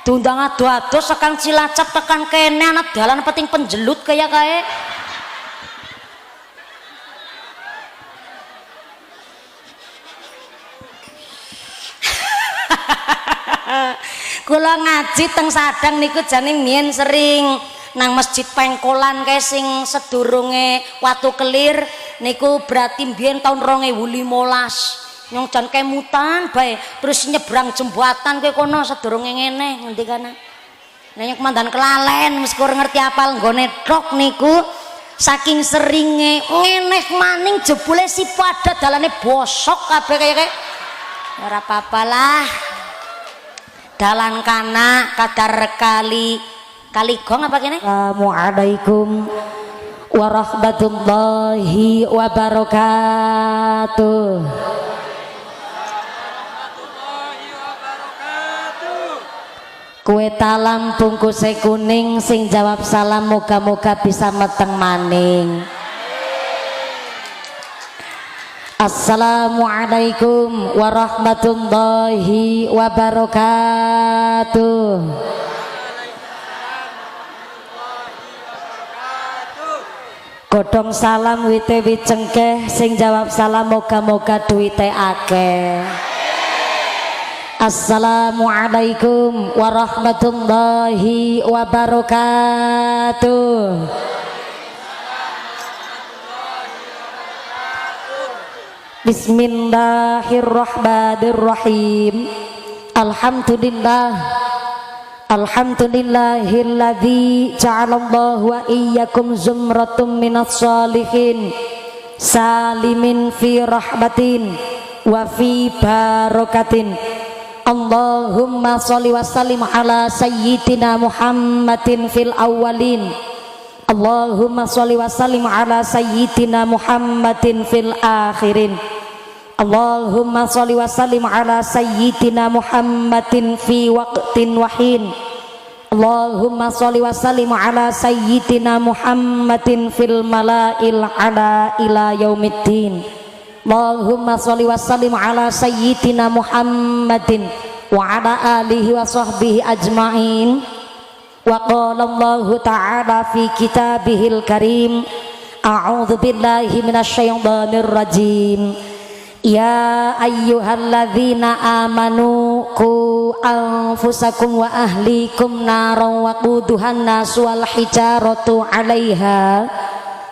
diundang ado-ado sekang Cilacap tekan kene anak dalan penting penjelut kayak kae. Kula ngaji teng Sadang niku jane mien sering nang Masjid Pengkolan kae sing sedurunge Watu Kelir niku berarti mbiyen tahun 2015 nyong jan kemutan bae terus nyebrang jembatan kowe kono sedurunge ngene ngendikane nek mandan kelalen mesti kurang ngerti apal nggone tok niku saking seringe ngeneh maning jebule si pada dalane bosok kabeh kaya ora apa-apalah dalan kana kadar kali gong apa kene. Assalamualaikum warahmatullahi wabarakatuh. Kue talam bungkuse kuning sing jawab salam moga-moga bisa meteng maning. Assalamualaikum warahmatullahi wabarakatuh. Godhong salam wite wicengkeh sing jawab salam moga-moga duwite akeh. Assalamualaikum warahmatullahi wabarakatuh. Bismillahirrahmanirrahim. Alhamdulillahilladzi ja'alallahu wa iyyakum zumratum minas sholihin salimin fi rahmatin wa fi barakatin. Allahumma sholli wa sallim ala sayyidina Muhammadin fil awwalin. Allahumma sholli wa sallim ala sayyidina Muhammadin fil akhirin. Allahumma sholli wa sallim ala sayyidina Muhammadin fi waqtin wahin. Allahumma sholli wa sallim ala sayyidina Muhammadin fil mala'il ala ila yaumiddin. Allahumma sholli wa sallim ala sayyidina Muhammadin wa ala alihi wa sahbihi ajma'in. Wa qala Allahu ta'ala fi kitabihil karim, a'udzu billahi minasyaitonir rajim. Ya ayyuhalladzina amanu qu anfusakum wa ahlikum naran waquduhan nasu wal hijaratu 'alaiha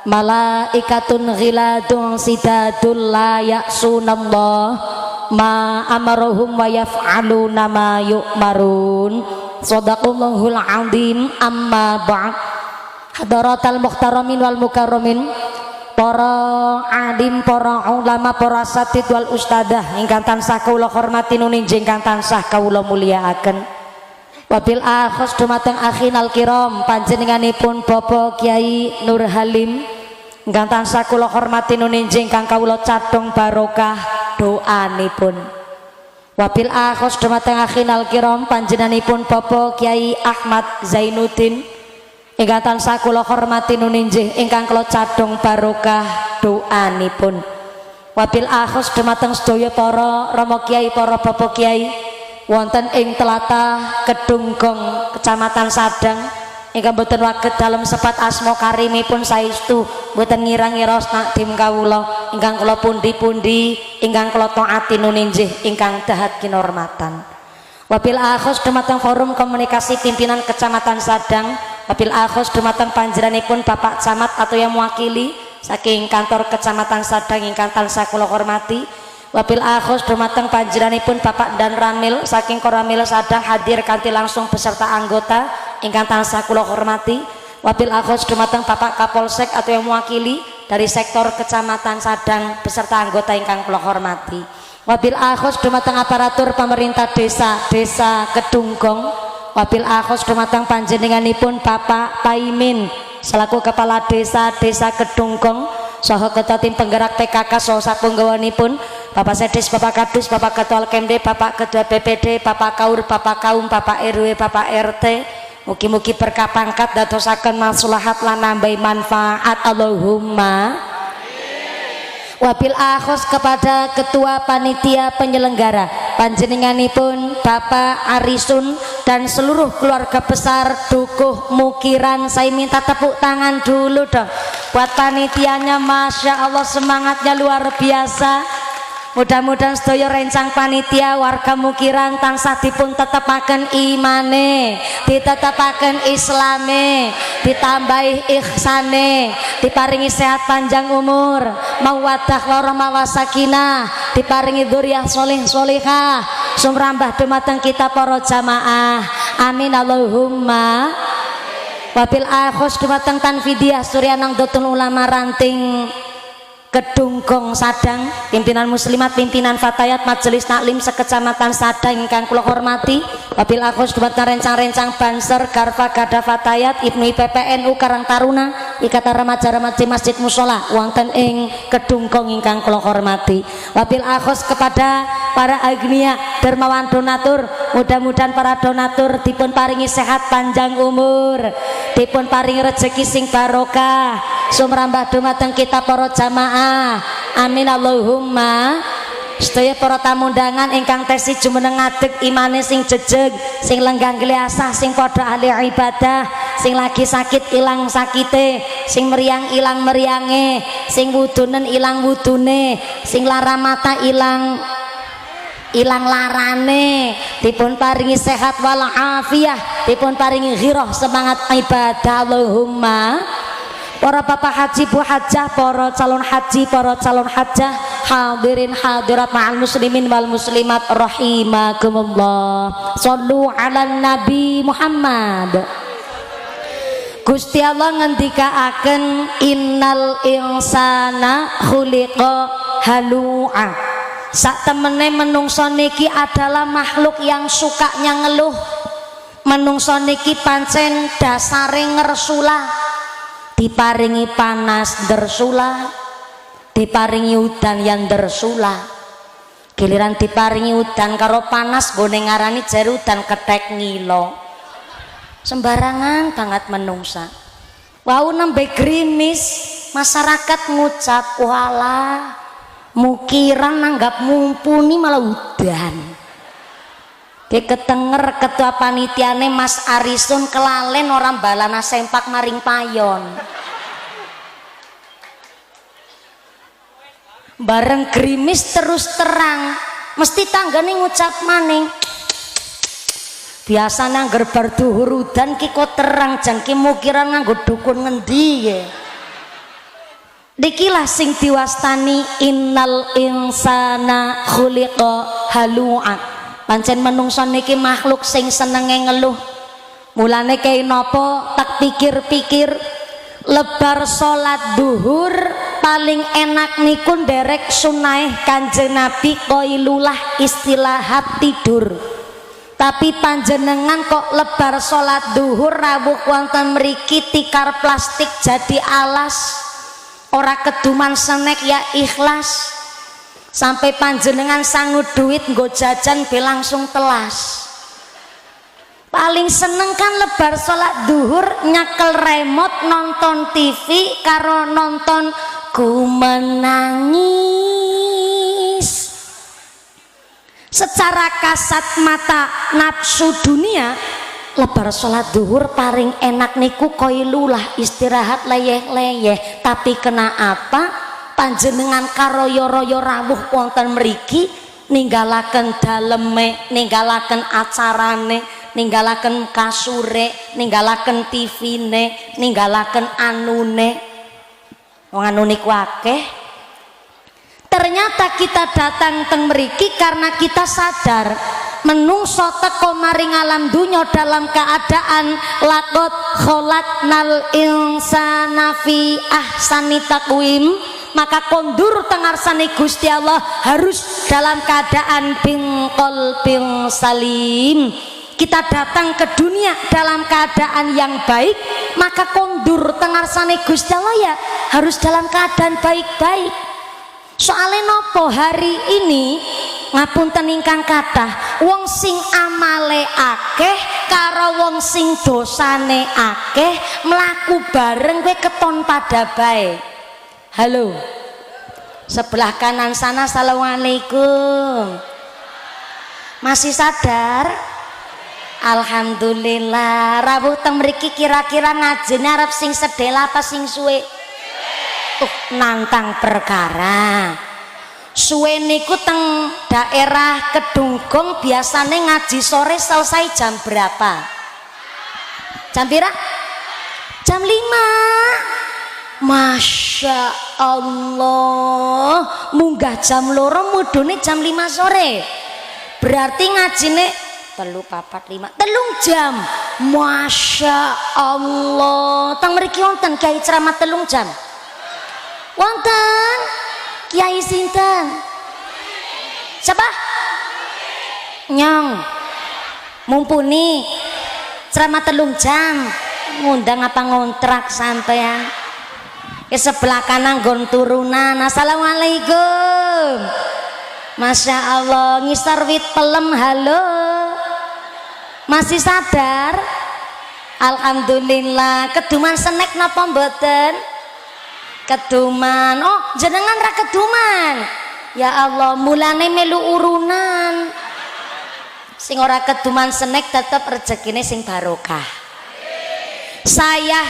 malaikatun ghiladun sidadul la ya'sunallah ma amarohum wa yaf'aluna ma yu'marun. Shadaqallahul azim. Amma ba'd. Hadaratal muhtaramin wal mukarramin, para alim, para ulama, para asatid wal ustadzah ingkang tansah kawula hormati nuninjing ingkang tansah kawula mulyakaken. Wabil akhos dumateng akhinal kiram panjenenganipun Bapak Kiai Nur Halim ingkang tansah kula hormati nuninjing ingkang kawula cadhong barokah doanipun. Wabil akhos dumateng akhinal kiram panjenenganipun Bapak Kiai Ahmad Zainuddin ingkang tansah kula hormati nuninjih ingkang kula cadhong barokah doanipun. Wabil akhos dumateng sedaya para rama kiai, para bapak kiai wonten ing tlatah Kedunggong Kecamatan Sadang ingkang boten waget dalem sepat asma karimipun saestu boten ngira-ngira nakdim kawula ingkang kula pundi-pundi ingkang kula taati nuninjih ingkang dahat kinurmatan. Wabil akhos dumateng forum komunikasi pimpinan Kecamatan Sadang. Wabil akhos dumateng panjenenganipun Bapak Camat atau yang mewakili saking kantor Kecamatan Sadang ingkang tansah kula hormati. Wabil akhos dumateng panjenenganipun Bapak Dan Ramil saking Koramil Sadang hadir kanthi langsung beserta anggota ingkang tansah kula hormati. Wabil akhos dumateng Bapak Kapolsek atau yang mewakili dari sektor Kecamatan Sadang beserta anggota ingkang kula hormati. Wabil akhos dumateng aparatur pemerintah desa Kedunggong. Wabil akhos dumateng panjenenganipun Bapak Paimin selaku Kepala Desa Kedunggong saha Ketua Tim Penggerak PKK saha sapunggawanipun Bapak Sedis, Bapak Kadus, Bapak Ketua Kemde, Bapak Ketua BPD, Bapak Kaur, Bapak Kaum, Bapak RW, Bapak RT. Mugi-mugi berkah pangkat dadosaken maslahat lan nambahi manfaat. Allahumma. Wabil akhos kepada ketua panitia penyelenggara panjenenganipun Bapak Arisun dan seluruh keluarga besar Dukuh Mukiran. Saya minta tepuk tangan dulu dong buat panitianya, Masya Allah semangatnya luar biasa. Mudah-mudahan sedaya rencang panitia warga Mukiran tansah dipun tetepaken imane, ditetepaken islame, ditambahi ihsane, diparingi sehat panjang umur, mawaddah warahmah wasakinah, diparingi dzurriyyah sholih sholihah, sumrambah dumateng kita para jamaah. Amin Allahumma. Wabil akhos dumateng Tanfidiyah Suryanang Dotun Ulama Ranting Kedunggong Sadang, pimpinan muslimat, pimpinan fatayat majelis taklim sekecamatan Sadang ingkang kula hormati. Wabil akhos dumateng rencang-rencang Banser Garfa Gada Fatayat Ibnu IPPNU Karang Taruna Ikatan Remaja-Remaja Masjid Musola wonten ing Kedunggong ingkang kula hormati. Wabil akhos kepada para agnia dermawan donatur, mudah-mudahan para donatur dipun paringi sehat panjang umur, dipun paringi rezeki sing barokah, sumrambah dumateng kita para jamaah. Amin Allahumma. Sedaya para tamu undangan ingkang tesi jumeneng ngadeg imane sing jejeg, sing lenggang gliasah, sing padha ahli ibadah, sing lagi sakit ilang sakite, sing meriang ilang meriange, sing wudunen ilang wudune, sing lara mata ilang larane, dipun paringi sehat wal afiyah, dipun paringi ghirah semangat ibadah Allahumma. Para bapak haji bu hajah, para calon haji, para calon hajah, hadirin hadirat ma'al muslimin wal muslimat rahimakumullah. Shallu ala nabi Muhammad. Gusti Allah ngendikaaken innal insana khuliqa halu'a. Sak temene menungso niki adalah makhluk yang sukanya ngeluh. Menungso niki pancen dasare ngersula, diparingi panas dersula, diparingi udan yang dersula. Giliran diparingi udan karo panas gone ngarani jare udan ketek ngilo. Sembarangan banget menungsa. Wau nembe grimis masyarakat ngucap walah Mukiran nanggap mumpuni malah udan. Ketenger ketua panitiane Mas Arisun kelalen orang balana sempak maring payon. Bareng gerimis terus terang, mesti tanggane ngucap maning. Biasanya angger bar duhur udan ki kok terang jan ki Mukiran nganggo dukun ngendi ya. Dikilah sing diwastani innal insana khuliqa halu'a. Pancen menungso niki makhluk sing senenge ngeluh. Mulane kei nopo tak pikir-pikir lebar salat duhur paling enak niku nderek sunah Kanjeng Nabi qailulah istirahat tidur. Tapi panjenengan kok lebar salat duhur rawuh wonten mriki tikar plastik jadi alas. Ora keduman senek ya ikhlas. Sampai panjenengan sanggup duit nggo jajan be langsung telas. Paling seneng kan lebar sholat duhur nyakel remote nonton TV karo nonton Ku Menangis. Secara kasat mata nafsu dunia, lebar sholat duhur paling enak niku koilulah istirahat leyeh-leyeh. Tapi kena apa? Panjenengan karoyo-royo rawuh wonten mriki ninggalaken daleme, ninggalaken acarane, ninggalaken kasure, ninggalaken TV-ne, ninggalaken anune. Wong anu niku akeh. Ternyata kita datang teng mriki karena kita sadar menungso teko maring alam dunya dalam keadaan laqad khalaqnal insana fi ahsani taqwim. Maka kondur tengarsane Gusti Allah harus dalam keadaan bingkol bing salim. Kita datang ke dunia dalam keadaan yang baik, maka kondur tengarsane Gusti Allah ya harus dalam keadaan baik-baik. Soalnya nopo hari ini ngapunten ingkang kathah wong sing amale akeh karo wong sing dosane akeh mlaku bareng kowe keton pada bae. Halo, Sebelah kanan sana, assalamualaikum. Masih sadar? Alhamdulillah. Rawuh teng mriki kira-kira ngajine arep sing sedhel apa sing suwe? Nantang perkara. Suwe niku teng daerah Kedunggung biasane ngaji sore selesai jam berapa? Jam pira? Jam 5. Masya Allah, munggah jam loro mudune jam 5 sore. Berarti ngajine 3, 4, 5 3 jam. Masya Allah. Teng mriki wonten kiai ceramah 3 jam. Wonten kiai sinten? Siapa? Nyong. Mumpuni ceramah 3 jam. Ngundang apa ngontrak sampean? Ke sebelah kanan gon turunan. Assalamualaikum. Masya Allah, ngisor wit pelem. Halo, masih sadar? Alhamdulillah. Keduman snack napa mboten? Keduman. Oh, jenengan ra keduman. Ya Allah, mulane melu urunan. Sing ora keduman snack tetep rezekine sing barokah. Saya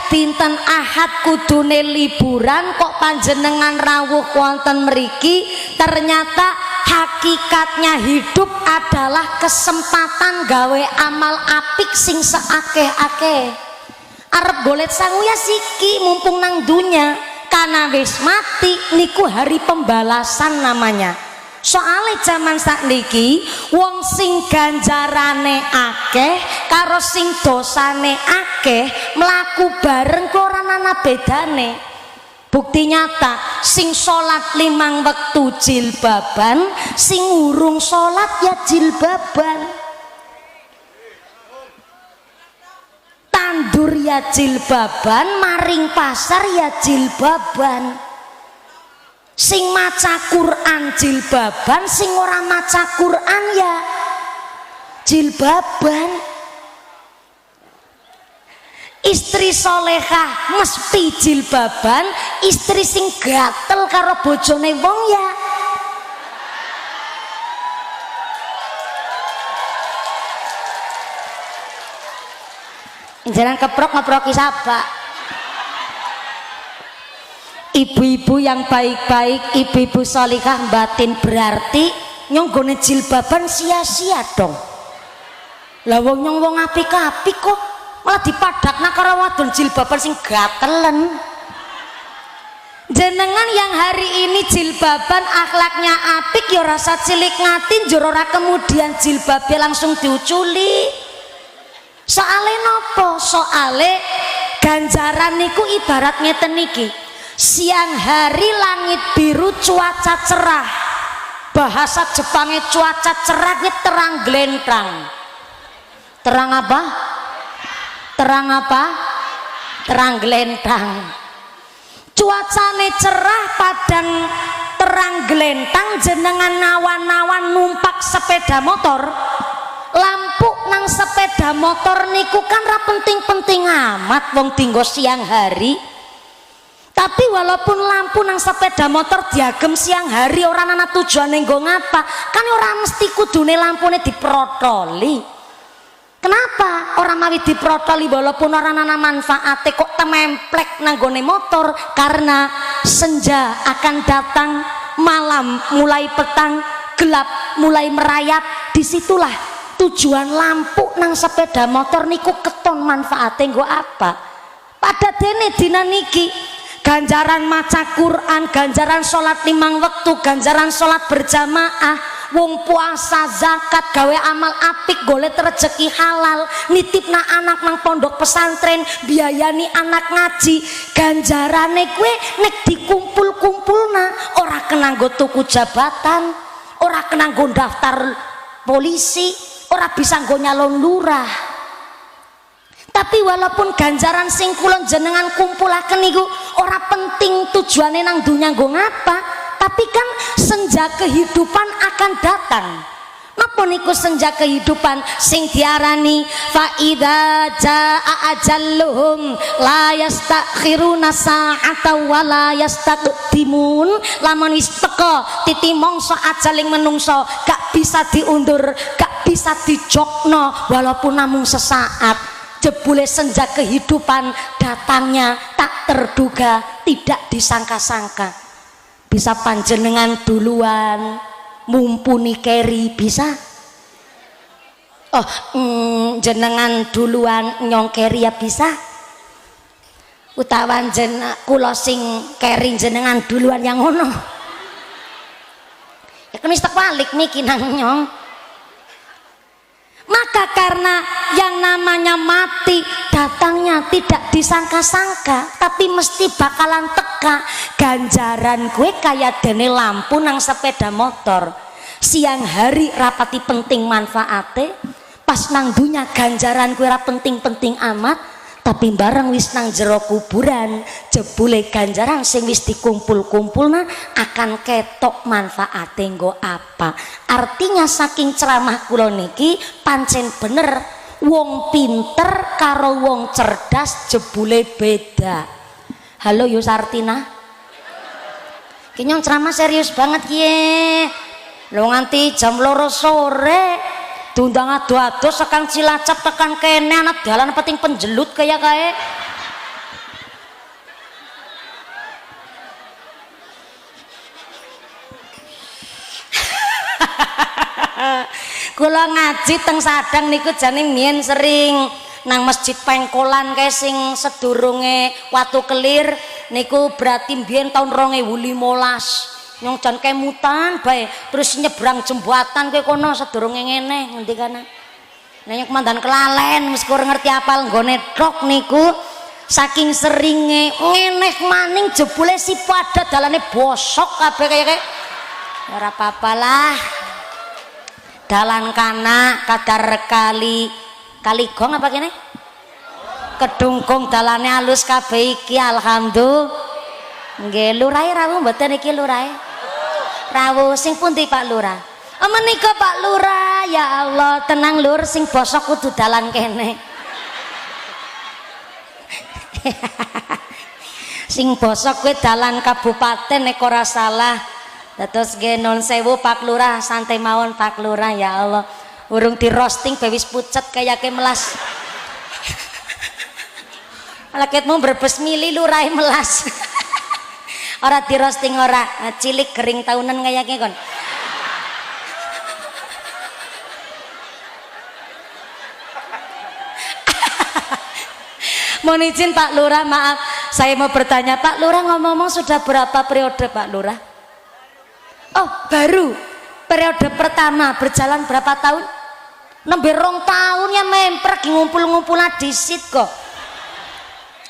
dinten Ahad kudune liburan kok panjenengan rawuh wonten mriki. Ternyata hakikatnya hidup adalah kesempatan gawe amal apik sing seakeh-akeh. Arep golek sangu ya siki mumpung nang dunya, karena wis mati niku hari pembalasan namanya. Soale zaman sakniki wong sing ganjarane akeh karo sing dosane akeh mlaku bareng kok ora ana bedane. Bukti nyata, sing salat 5 wektu jilbaban, sing urung salat ya jilbaban. Tandur ya jilbaban, maring pasar ya jilbaban. Sing maca Quran jilbaban, sing ora maca Quran ya jilbaban. Istri solehah mesti jilbaban, istri sing gatel karo bojone wong ya jangan keprok-ngeproki sabak. Ibu-ibu yang baik-baik, ibu-ibu solihah batin, berarti nyong gone jilbaban sia-sia dong. Lah wong nyong wong apik-apik kok malah dipadakna karo wadon jilbaban sing gatelen. Jenengan yang hari ini jilbaban akhlaknya apik ya rasa cilik ngati njur ora kemudian jilbabnya langsung diuculi. Soale nopo? Soale ganjaran niku ibarat ngeten niki. Siang hari langit biru cuaca cerah. Bahasa Jepangnya cuaca cerah ini terang glentang. Terang apa? Terang apa? Terang glentang. Cuacane cerah padang terang glentang, jenengan nawan-nawan numpak sepeda motor. Lampu nang sepeda motor niku kan ra penting-penting amat wong dinggo siang hari. Tapi walaupun lampu nang sepeda motor diagem siang hari orang ana tujuane nggo ngapa, kan ora mesti kudune lampune diprotoli. Kenapa orang mawi diprotoli walaupun orang ana manfaate kok tememplek nang gone motor? Karena senja akan datang, malam mulai petang, gelap mulai merayap. Disitulah tujuan lampu nang sepeda motor niku keton manfaate nggo apa? Pada dene dina niki ganjaran maca Quran, ganjaran sholat 5 waktu, ganjaran sholat berjamaah, wong puasa, zakat, gawe amal apik, golek rezeki halal, nitipna anak nang pondok pesantren, biayani anak ngaji. Ganjarane kue nek dikumpul-kumpulna ora kena nggo tuku jabatan, ora kena nggo daftar polisi, ora bisa nggo nyalon lurah. Tapi walaupun ganjaran sing kulon jenengan kumpulaken niku ora penting tujuane nang dunya nggo ngapa, tapi kan senja kehidupan akan datang. Napa Napa niku senja kehidupan sing diarani fa idza jaa ajalluhum la yastakhiruna sa'ata wa la yastaqdimun. Lamun wis teka titi mangsa ajaling menungso gak bisa diundur, gak bisa dijokno walaupun namung sesaat. Jebule senja kehidupan datangnya tak terduga, tidak disangka-sangka. Bisa panjenengan duluan mumpuni keri bisa. Oh, jenengan duluan nyong keri ya bisa. Utawa kula sing keri jenengan duluan yang ngono. Ya kan wis terbalik niki nang nyong. Maka karena yang namanya mati datangnya tidak disangka-sangka, tapi mesti bakalan teka. Ganjaran gue kayak dene lampu nang sepeda motor, siang hari rapati penting manfaate, pas nang dunya ganjaran gue ra penting-penting amat, tapi bareng wis nang jero kuburan jebule ganjaran sing wis dikumpul-kumpulna akan ketok manfaate nggo apa. Artinya saking ceramah kula niki pancen bener, wong pinter karo wong cerdas jebule beda. Halo Yusartina, kinyong ceramah serius banget ye. Lo nganti jam 2 sore diundang adu-adu sekang Cilacap tekan kene anak dalan penting penjelut kayak kae. Kula ngaji teng Sadang niku jane mien sering nang Masjid Pengkolan kae sing sedurunge Watu Kelir niku berarti mbiyen tahun 2015. Nyong jan kemutan bae terus nyebrang jembatan kowe kono sedurunge ngene ngendi kana. Nah nyong mandan kelalen mesti kurang ngerti apal nggone truk niku saking seringe ngeneh maning jebule si pada dalane bosok kabeh kaya ora apa-apa lah. Dalan kana kadar kali gong apa kene? Kedungkung dalane alus kabeh iki alhamdulillah. Nggih, lurahe rawuh mboten iki lurahe? Rawuh sing pundi Pak Lurah? Menika Pak Lurah, ya Allah, tenang Lur, sing bosok kudu dalan kene. Sing bosok kuwi dalan kabupaten nek ora salah. Dados nggih nun sewu Pak Lurah, santai mawon Pak Lurah, ya Allah. Urung di roasting bewis pucet kayake melas. Laketmu berbes mili lurahe melas. Ora di roasting ora, cilik kering tahunan kayaknya kon. Mohon izin Pak Lurah, maaf saya mau bertanya Pak Lurah, ngomong-ngomong sudah berapa periode Pak Lurah? Oh baru periode pertama berjalan berapa tahun? Nembe 2 tahun ya memper ngumpul-ngumpul disit kok.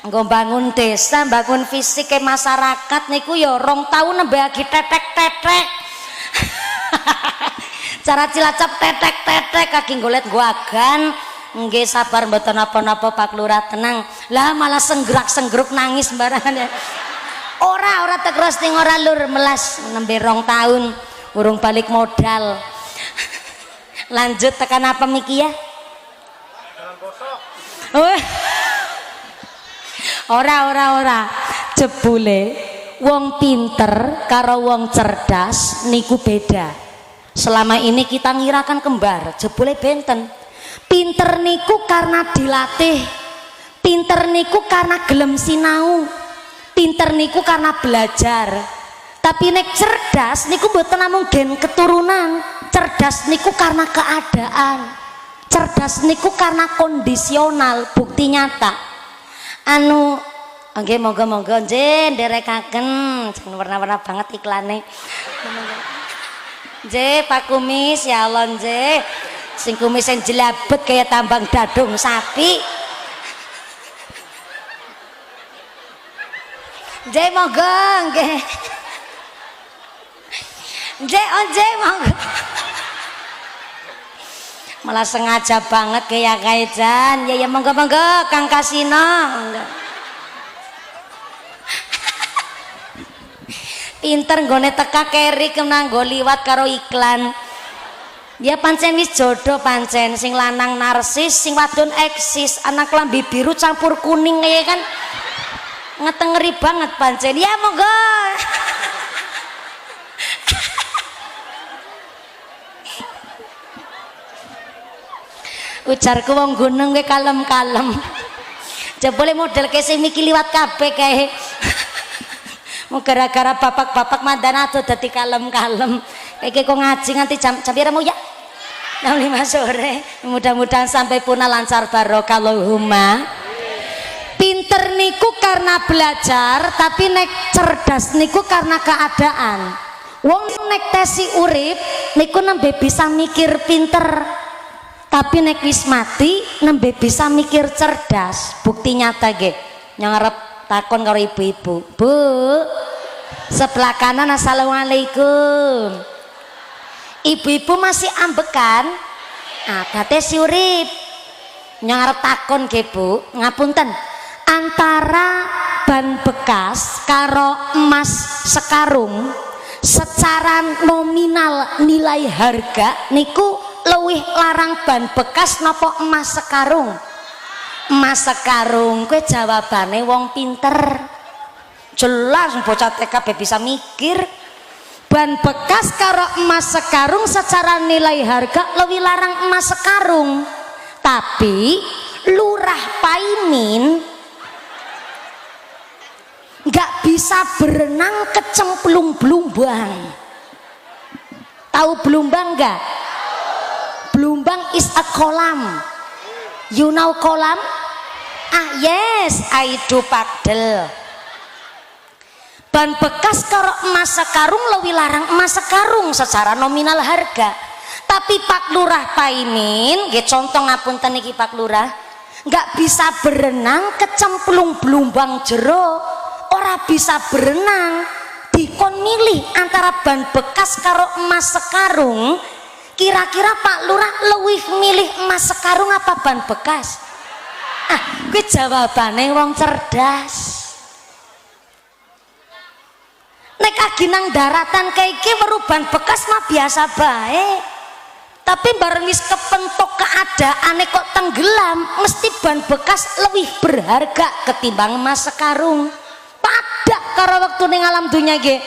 Nggo bangun desa, bangun fisik ke masyarakat niku ya 2 tahun nembe lagi tetek-tetek. Cara Cilacap tetek-tetek kaki golet gua agan. Nggih sabar mboten napa-napa Pak Lurah, tenang. Lah malah senggerak-senggeruk nangis sembarangan ya. Ora tek roasting ora Lur, melas nembe 2 tahun urung balik modal. Lanjut tekan apa miki ya? Ora jebule wong pinter karo wong cerdas niku beda. Selama ini kita ngirakan kembar, jebule benten. Pinter niku karena dilatih, pinter niku karena gelem sinau, pinter niku karena belajar. Tapi nek cerdas niku mboten namung gen keturunan, cerdas niku karena keadaan, cerdas niku karena kondisional, bukti nyata. Anu nggih monggo-monggo nggih nderekaken warna-warna banget iklane. Nggih Pak Kumis, ya Allah nggih. Sing kumis yang jelabet kayak tambang dadung sapi. Nggih monggo nggih. Nggih monggo. Malah sengaja banget kayak kaitan. Ya monggo-monggo Kang Kasino. Pinter nggone teka keri kena nggo liwat karo iklan. Ya pancen wis jodoh pancen, sing lanang narsis, sing wadon eksis, anak lambi biru campur kuning ya kan. Ngetengeri banget pancen. Ya monggo. Ujarku wong gunung kowe kalem-kalem. Jebule model kesih niki liwat kabeh kae. Mau gara-gara bapak-bapak mandana tuh dadi kalem-kalem. Kayak kok ngaji nganti jam pira mau ya? Jam 5 sore. Mudah-mudahan sampai punah lancar barokah Allahumma. Pinter niku karena belajar, tapi nek cerdas niku karena keadaan. Wong nek tesi urip niku nembe bisa mikir pinter. Tapi nek wis mati nembe bisa mikir cerdas. Bukti nyata nggih. Yang ngarep takon karo ibu-ibu. Bu, sebelah kanan assalamualaikum. Ibu-ibu masih ambekan? Abate si urip. Yang ngarep takon nggih Bu, ngapunten. Antara ban bekas karo emas sekarung secara nominal nilai harga niku luwih larang ban bekas napa emas sekarung? Emas sekarung. Kowe jawabane wong pinter. Jelas bocah TK bisa mikir. Ban bekas karo emas sekarung secara nilai harga lebih larang emas sekarung. Tapi lurah Paimin nggak bisa berenang kecemplung Blumbang. Tahu Blumbang nggak? Blumbang is a kolam. You know kolam? Ah yes, I do Pakdel. Ban bekas karo emas sekarung lebih larang emas sekarung secara nominal harga. Tapi Pak Lurah Paimin, nggih contoh ngapunten iki Pak Lurah, nggak bisa berenang kecemplung Blumbang jero. Ora bisa berenang. Dikon milih antara ban bekas karo emas sekarung. Kira-kira Pak Lurah luwih milih emas sekarung apa ban bekas? Ah, kuwi jawabane wong cerdas. Nek agi nang daratan kayak iki weru ban bekas mah biasa bae. Tapi bareng wis kepentok keadaane kok tenggelam, mesti ban bekas lebih berharga ketimbang emas sekarung. Pada karo waktu ning alam dunia ge.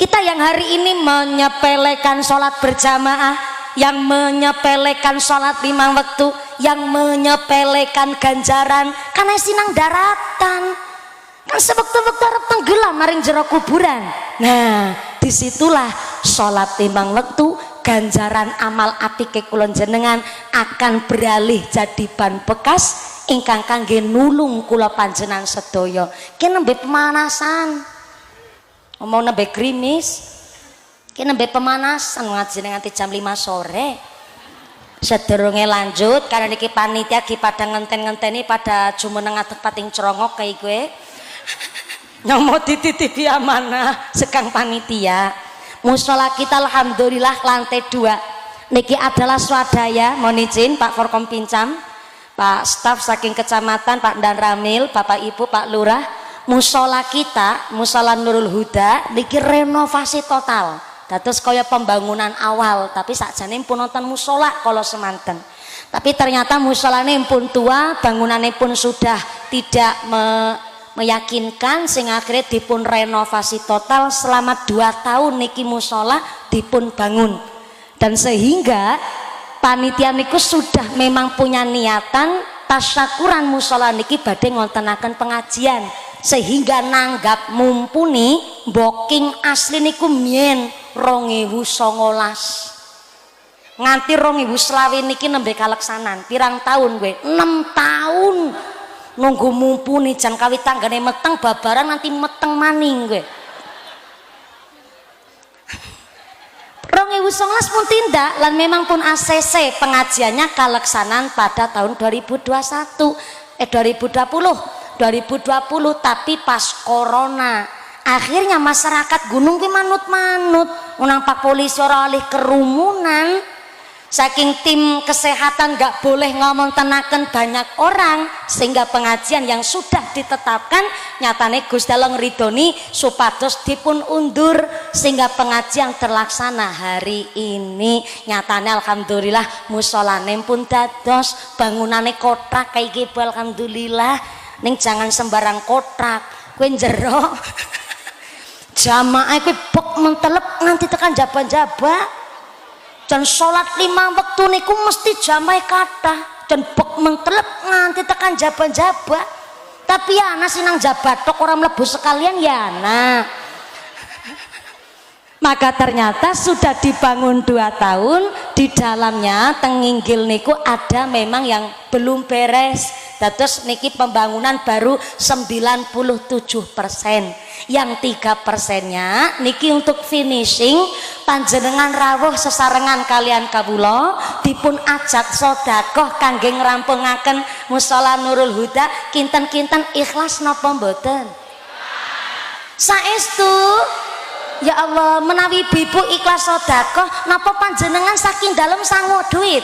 Kita yang hari ini menyepelekan sholat berjamaah, yang menyepelekan sholat 5 waktu, yang menyepelekan ganjaran karena sinang daratan. Kan sewektu-wektu arep tenggelam maring jero kuburan. Nah, disitulah sholat 5 waktu, ganjaran amal apike kula jenengan akan beralih jadi ban bekas ingkang kangge nulung kula panjenengan sedaya. Ki nembe pemanasan. Ngomong nembe grimis. Ki nembe pemanasan ngaji nganti jam 5 sore. Sedurunge lanjut karena niki panitia ki pada ngenten-ngenteni pada jumeneng ngadeg pating crongok kayak gue. Nyomo dititipi amanah sekang panitia. Musola kita alhamdulillah lantai 2. Niki adalah swadaya, mohon izin Pak Forkom Pincam, Pak staf saking kecamatan, Pak Dan Ramil, Bapak Ibu, Pak Lurah. Musola kita, Musola Nurul Huda niki renovasi total. Dados kaya pembangunan awal, tapi sakjane pun nonton musola kalau semanten. Tapi ternyata musolane pun tua, bangunannya pun sudah tidak meyakinkan, sehingga akhirnya dipun renovasi total selama 2 tahun niki musola dipun bangun. Dan sehingga panitia niku sudah memang punya niatan tasyakuran musola niki badhe ngontenaken pengajian, sehingga nanggap mumpuni booking asli niku mien 2019 nganti 2020 niki nembe kaleksanan. Pirang tahun gue? 6 tahun nunggu mumpuni jan kawit tanggane meteng babaran nanti meteng maning gue. 2019 pun tindak lan memang pun ACC pengajiannya kaleksanan pada tahun 2020 tapi pas corona akhirnya masyarakat gunung ki manut-manut unang pak polisi ora oleh kerumunan Saking tim kesehatan gak boleh ngomong tenaken banyak orang, sehingga pengajian yang sudah ditetapkan nyatane Gusti Allah ngridoni supados dipun undur sehingga pengajian terlaksana hari ini. Nyatane alhamdulillah musolane pun dados, bangunane kotak kayak gitu alhamdulillah. Ning jangan sembarang kotak, kowe njero jamaah kowe bek mentelep nganti tekan jaba-jaba. Dan sholat 5 waktu niku mesti jamai kata dan bek mentelep nganti tekan jaba-jaba. Tapi ya ana sinang jabatok orang mlebu sekalian ya ana. Maka ternyata sudah dibangun 2 tahun, di dalamnya tenginggil niku ada memang yang belum beres. Terus niki pembangunan baru 97%. Yang 3%-nya niki untuk finishing. Panjenengan rawuh sesarengan kalian kawula dipun ajak sedekah kangge ngrampungaken musala Nurul Huda kinten-kinten ikhlas napa mboten? Saestu ya Allah, menawi bibu ikhlas sedekah napa panjenengan saking dalem sangu duit?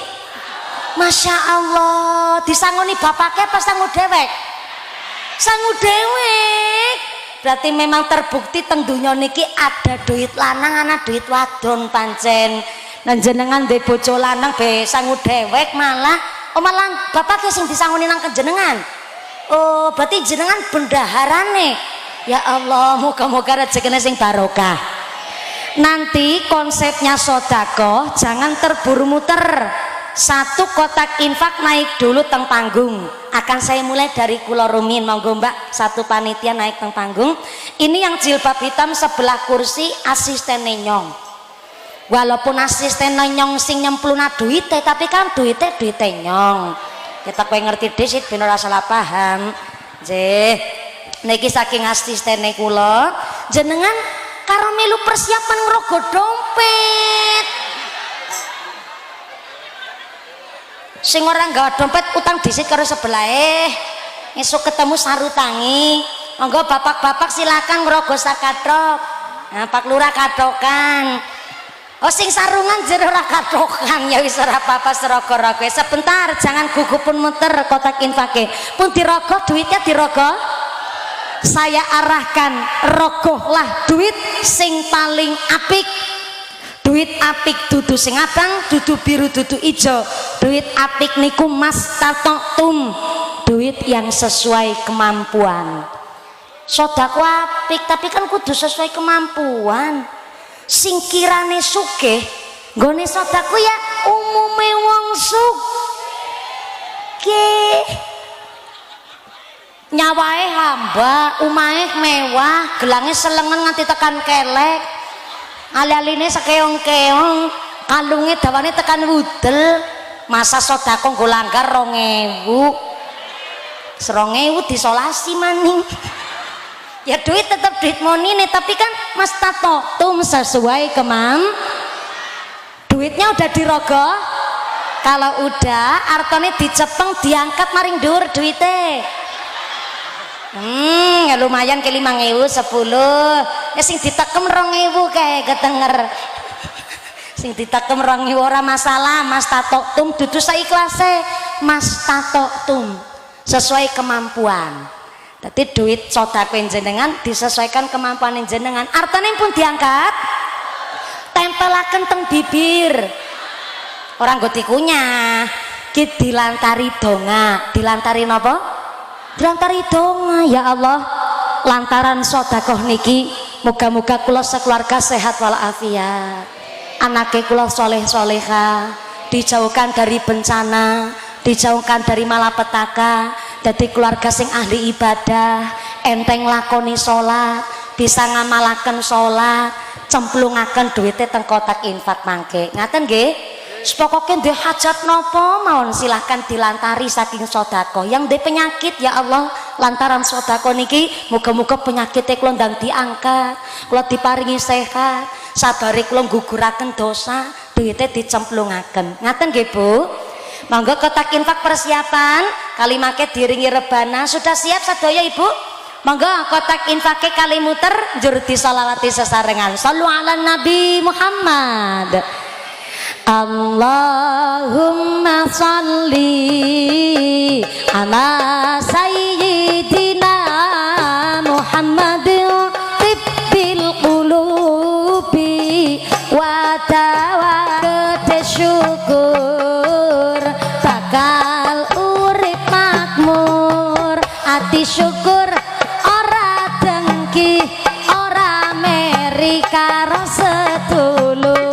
Masya Allah, disangoni bapaknya apa sangu dewek? Sangu dewek. Berarti memang terbukti teng dunya niki ada duit lanang ana duit wadon pancen. Nan jenengan ndek bojo lanang be sangu dewek malah malah bapaknya sing disangoni nang jenengan. Oh, berarti jenengan bendaharane. Ya Allah, moga-moga rezekine sing barokah. Nanti konsepnya sodako jangan terburu muter. 1 kotak infak naik dulu teng panggung. Akan saya mulai dari Kula Rumin, monggo Mbak, 1 panitia naik teng panggung. Ini yang jilbab hitam sebelah kursi asisten nyong. Walaupun asisten nyong sing nyempluna duite, tapi kan duite nyong. Kita kowe ngerti dhisik ben ora salah paham. Nggih. Niki saking asistene kula, jenengan karo melu persiapan ngrogo dompet. Sing ora nggawa dompet utang disit karo sebelahe. Esuk ketemu sarutangi. Monggo bapak-bapak silakan ngrogo sakatrok. Nah, Pak Lurah katokan. Oh sing sarungan jero ora katokan ya wis ora apa-apa serogo-rogo. Sebentar jangan gugupun muter kotak infake. Pun dirogo duitnya dirogo. Saya arahkan rogohlah duit sing paling apik. Duit apik dudu sing abang, dudu biru, dudu ijo. Duit apik niku mas tatoktum, duit yang sesuai kemampuan. Sodako apik tapi kan kudu sesuai kemampuan. Sing kirane sugih nggone sodako ya umume wong sugih. Nyawae hamba, umahe mewah, gelange selengen nganti tekan kelek. Ali-aline sekeong-keong, kalunge dawane tekan wudel. Masa sodako nggo langgar 2000. 2000 disolasi maning. Ya duit tetap duit monine, tapi kan mas tatoktum sesuai duitnya udah dirogo. Kalau udah artone dicepeng diangkat maring dhuwur duite. Ya lumayan ke 5.000 10. Sing ditekem 2.000 kayak ketenger. Sing ditekem 2.000 ora masalah, mas tatoktum dudu saiklase. Mas tatoktum sesuai kemampuan. Jadi duit sedekah jenengan disesuaikan kemampuan jenengan. Artane pun diangkat, tempelaken teng bibir. Orang nggo dikunyah. Ki dilantari donga. Dilantari napa? Dilantari donga. Ya Allah, lantaran sedekah niki muga-muga kula sekeluarga sehat walafiat. Anake kula soleh soleha, dijauhkan dari bencana, dijauhkan dari malapetaka. Jadi keluarga sing ahli ibadah, enteng lakoni sholat, bisa ngamalaken sholat, cemplungaken duitnya teng kotak infak mangke. Ngaten nggih? Sepokoknya ndek hajat nopo mawon silahkan dilantari saking sodako. Yang ndek penyakit ya Allah lantaran sodako niki muga-muga penyakitnya kula ndang diangkat, kula diparingi sehat, sabare kula ngguguraken dosa, duitnya dicemplungaken. Ngaten nggih Bu? Monggo kotak infak persiapan kalimake diringi rebana. Sudah siap sadaya Ibu? Monggo kotak infake kali muter njur disolawati sesarengan. Shallu ala Nabi Muhammad. Allahumma salli ala sayyidina Muhammadin tibbil qulubi wa tawakkul syukur bakal urip makmur ati syukur ora dengki ora meri karo sedulur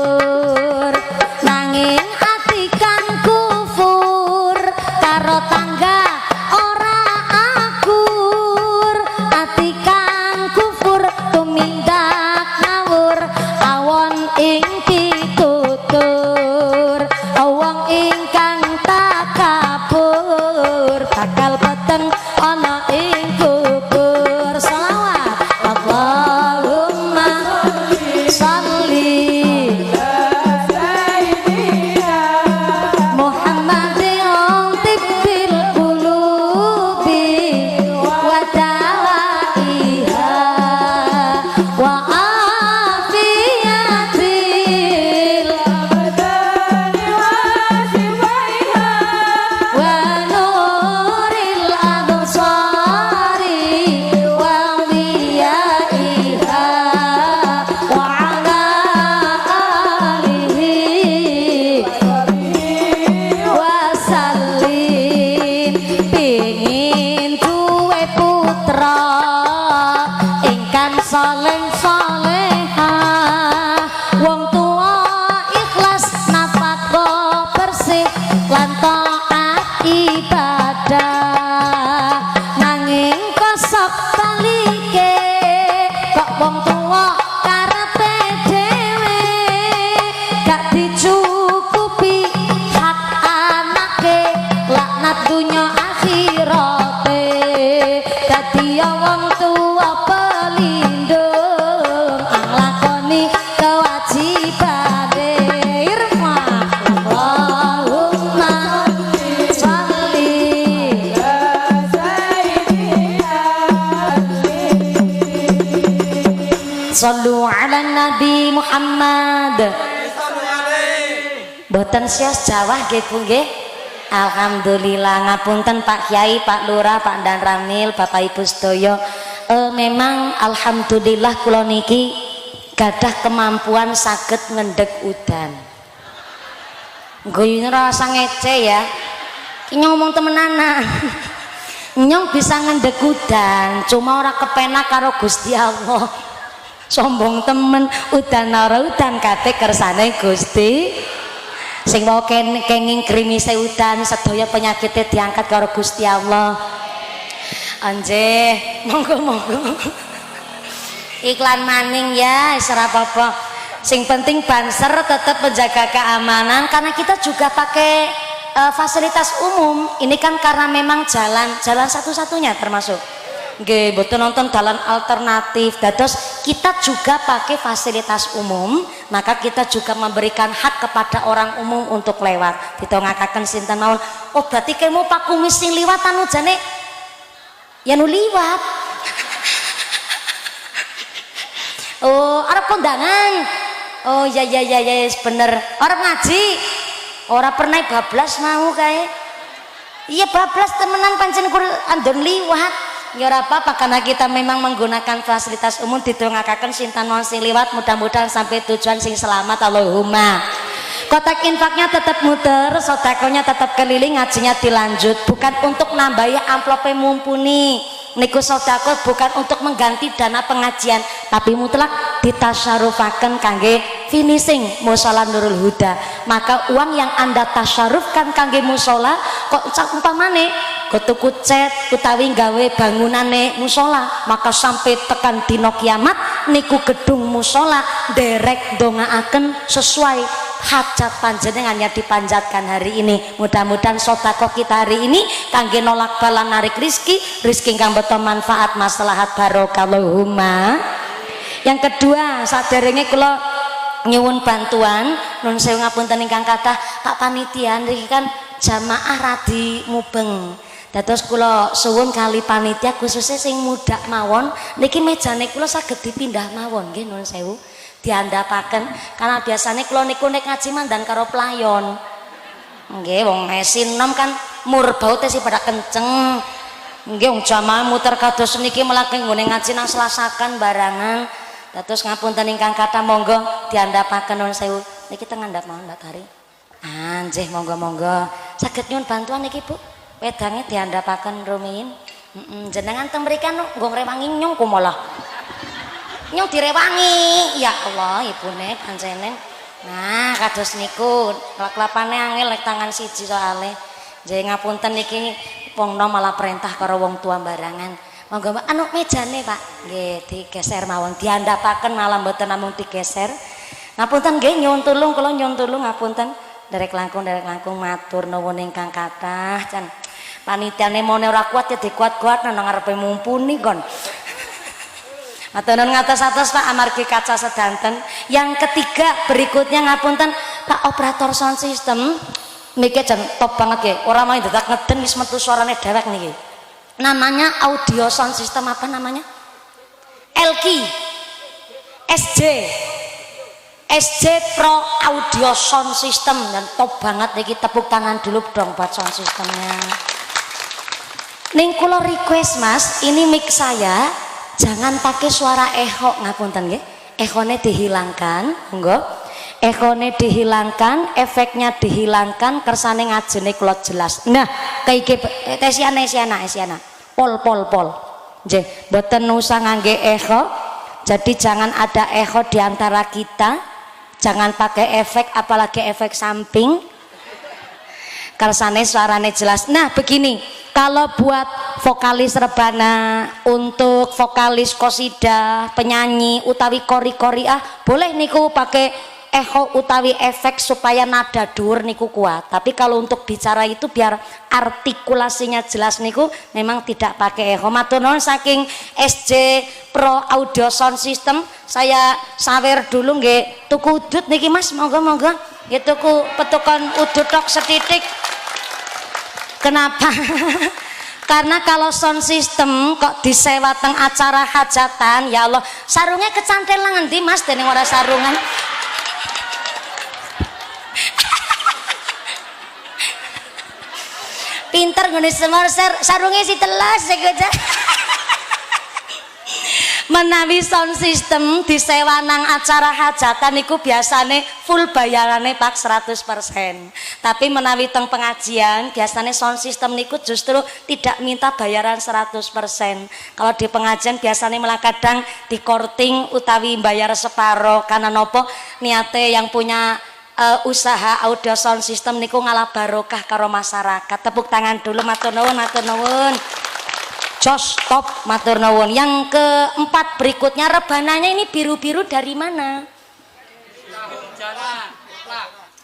nanging ati kang kufur karo tangga ora akur ati kang kufur tumindak ngawur awon ing pitutur wong ingkang takabur bakal peteng ana ing kubur selawat Allahumma sholli Muhammadin tibbil qulubi wa dawaiha wa afiyatil wa nuril absari wa diyaiha wa ala alihi wasallim pingin duwe putra ingkang saleh salehah wong tua ikhlas nafkah bersih lan taat ibadah nanging kosok balike kok wong tua karepe dhewe gak dicukupi hak anake laknat dunya akhirate dadi wong tua pelindung nglakoni kewajibane irma Allahumma sholli sallu ala nabi Muhammad boten sios Jawa nggih Bu nggih alhamdulillah ngapunten Pak Kyai Pak Lurah Pak Dan Ramil Bapak Ibu sedaya memang alhamdulillah kula niki gadah kemampuan saged ngendheg udan nggih rasa ngece ya ki ngomong temenanan nyong bisa ngendheg udan cuma ora kepenak karo Gusti Allah sombong temen udan ora udan kate kersane Gusti sing mau kenging krimise udan sedaya penyakitnya diangkat karo Gusti Allah anje monggo iklan maning ya ora apa-apa sing penting banser tetap menjaga keamanan karena kita juga pakai fasilitas umum ini kan karena memang jalan satu-satunya termasuk nggih boten nonton dalan alternatif dados kita juga pakai fasilitas umum maka kita juga memberikan hak kepada orang umum untuk lewat ditongakaken sinten mawon oh berarti kemu Pak Kumis sing liwat anu jane ya nu liwat oh arep kondangan oh ya bener arep ngaji ora pernah bablas mau kae iya bablas temenan pancen andon liwat ya ora apa-apa karena kita memang menggunakan fasilitas umum ditongakaken sinten mawon sing liwat mudah-mudahan sampai tujuan sing selamat Allahumma kotak infaknya tetap muter sodakonya tetap keliling ngajinya dilanjut bukan untuk nambahi amplope mumpuni niku sodako bukan untuk mengganti dana pengajian tapi mutlak ditasyarufaken kangge finishing mushola Nurul Huda maka uang yang anda tasyarufkan kangge mushola kok umpamane go tuku cet utawi gawe bangunane mushola maka sampai tekan dino kiamat niku gedung mushola derek dongaaken sesuai hajat panjenengannya dipanjatkan hari ini mudah-mudahan sodako kita hari ini kangge nolak bala narik rizki kang beto manfaat maslahat barokah Allahumma yang kedua saderenge kula nyuwun bantuan nun sewu ngapunten ingkang kathah Pak Panitia niki kan jamaah radi mubeng dados kula suwun kali panitia khususnya sing muda mawon niki mejane kula saged dipindah mawon nggih nun sewu diandhapaken karena biasanya kula niku nek ngaji mandan karo playon. Nggih wong mesin enom kan murbau teh pada kenceng. Nggih wong jamaah muter kados niki melake nggone ngaji nang selasakan barangan. Dados ngapunten ingkang kathah monggo diandhapaken nuwun sewu. Niki teng ngandhap mawon Mbak Tari. Ah nggih monggo-monggo. Saged nyuwun bantuan niki Bu. Wedange diandhapaken rumiyin. Jenengan teng mriki nggo ngrewangi nyong kumalah. Nyong direwangi. Ya Allah ibune pancenen. Nah, kados niku lak-lapane angel lek tangan siji soalé. Nggih ngapunten niki wong nom malah perintah karo wong tua barangan. Monggo anu mejane, Pak. Nggih, digeser mawon diandhapaken malah mboten namung digeser. Ngapunten nggih nyuwun tulung kula nyuwun tulung ngapunten. Derek langkung matur nuwun ingkang kathah. Jan panitiane mone ora kuat ya dikuat-kuat nang ngarepe mumpuni kon. Matanan ngatos-atos Pak amargi kaca sedanten. Yang ketiga berikutnya ngapunten Pak operator sound system niki jan top banget nggih. Ora mau dadak ngeden wis metu suarane dhewek niki. Namanya audio sound system apa namanya? Elki SJ Pro Audio Sound System dan top banget niki tepuk tangan dulu dong buat sound systemnya. Ning kula request Mas, ini mic saya jangan pakai suara echo ngapunten nggih. Ekhone dihilangkan, monggo. Ekhone dihilangkan, efeknya dihilangkan, kersane ngajene kula jelas. Nah, kayak Esiana. Pol. Nggih, mboten usah ngangge echo. Jadi jangan ada echo di antara kita. Jangan pakai efek apalagi efek samping. Kersane suarane jelas. Nah, begini. Kalau buat vokalis rebana, untuk vokalis kosidah, penyanyi utawi kori-koriah, boleh niku pakai echo utawi efek supaya nada dur niku kuat. Tapi kalau untuk bicara itu biar artikulasinya jelas niku memang tidak pakai echo. Matur nuwun saking SJ Pro Audio Sound System. Saya sawer dulu nggih tuku udut niki Mas, monggo. Nggih tuku petukon udut tok setitik. Kenapa? Karena kalau sound system kok disewa teng acara hajatan, ya Allah, sarungnya kecantel lah ngendi Mas dening ora sarungan. Pinter ngene semar sarungnya si telas segoja. Menawi sound system disewa nang acara hajatan niku biasane full bayarane Pak 100%. Tapi menawi teng pengajian biasane sound system niku justru tidak minta bayaran 100%. Kalau di pengajian biasane malah kadang di korting utawi bayar separo karena nopo niate yang punya usaha audio sound system niku ngalah barokah karo masyarakat. Tepuk tangan dulu matur nuwun. Jos top matur nuwun. Yang keempat berikutnya rebananya ini biru-biru dari mana?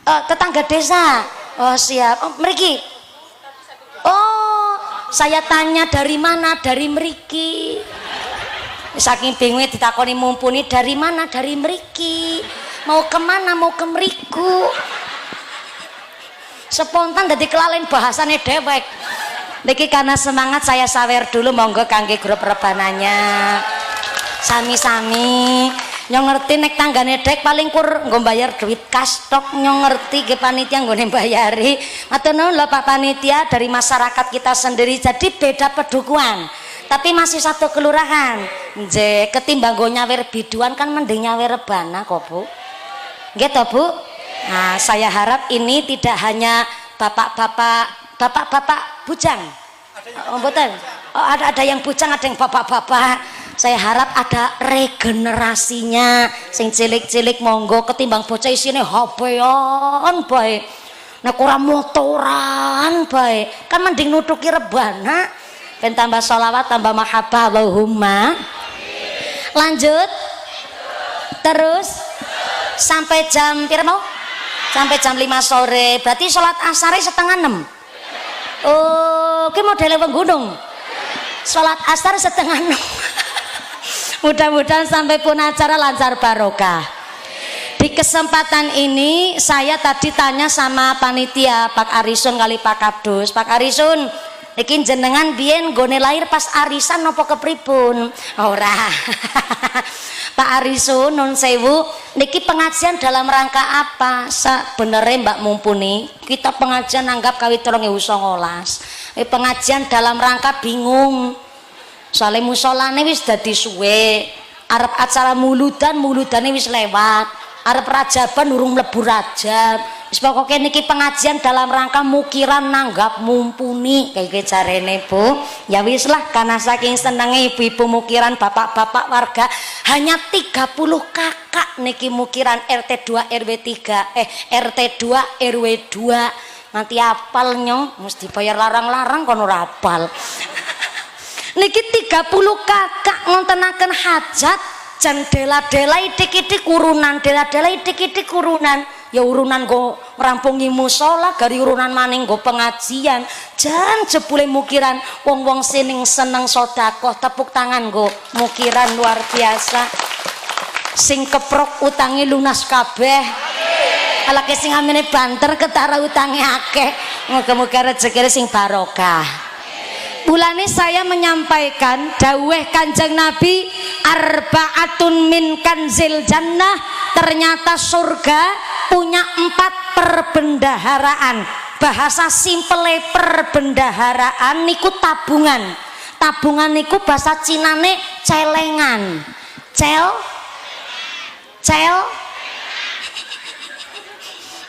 Tetangga desa. Oh siap. Oh mriki. Oh saya tanya dari mana? Dari mriki. Saking bingungnya ditakoni mumpuni dari mana? Dari mriki. Mau kemana? Mau ke mriku. Spontan dadi kelalen bahasane dewek. Niki karena semangat saya sawer dulu monggo kangge grup rebananya. Sami-sami nyong ngerti nek tanggane dek paling kur nggo bayar duit kas tok nyong ngerti ke panitia nggone bayari. Matur nuwun lho Pak panitia dari masyarakat kita sendiri jadi beda pedukuhan. Tapi masih satu kelurahan. Nggih, ketimbang go nyawer biduan kan mending nyawer rebana kok Bu. Nggih to Bu? Nah, saya harap ini tidak hanya bapak-bapak bujang. Oh, betul. Oh, ada yang bujang, ada yang bapak-bapak. Saya harap ada regenerasinya. Sing cilik-cilik monggo ketimbang bocah isine HP-an bae. Nek ora motoran bae. Kan mending nutuki rebana. Ben tambah sholawat, tambah mahabbah Allahumma. Lanjut. Terus sampai jam pira mau? Sampai jam 5 sore. Berarti sholat asar 5:30. Oh, ki modele wong gunung. Salat asar 5:30. Mudah-mudahan sampai pun acara lancar barokah. Di kesempatan ini saya tadi tanya sama panitia Pak Arisun kali Pak Kabdus. Pak Arisun, Niki jenengan biyen nggone lahir pas arisan napa kepripun? Ora. Pak Arisun nun sewu, niki pengajian dalam rangka apa? Sabenere Mbak Mumpuni, kita pengajian anggap kawit 2019. Pengajian dalam rangka bingung. Soale musolane wis dadi suwe. Arep acara muludane wis lewat. Arep rajaban urung mlebu rajab. Wis pokoke niki pengajian dalam rangka mukiran nanggap mumpuni kayak jarene Bu. Ya wis lah karena saking senenge ibu-ibu mukiran, bapak-bapak warga hanya 30 kakak niki mukiran RT 2 RW 3 RT 2 RW 2. Nanti apal nyong mesti bayar larang-larang kono ora apal. Niki 30 kakak ngontenaken hajat jan dela-dela itik-itik urunan, dela-dela itik-itik urunan. Ya urunan go ngrampungi musola, gari urunan maning go pengajian. Jan jebule mukiran wong-wong sining seneng sedekah, tepuk tangan go mukiran luar biasa. Sing keprok utangi lunas kabeh. Alake sing amene banter ketara utange akeh. Muga-muga rezekine sing barokah. Bulane saya menyampaikan dawuh Kanjeng Nabi arbaatun min kanzil jannah, ternyata surga punya 4 perbendaharaan. Bahasa simpele perbendaharaan niku tabungan. Tabungan niku bahasa Cinane celengan. Cel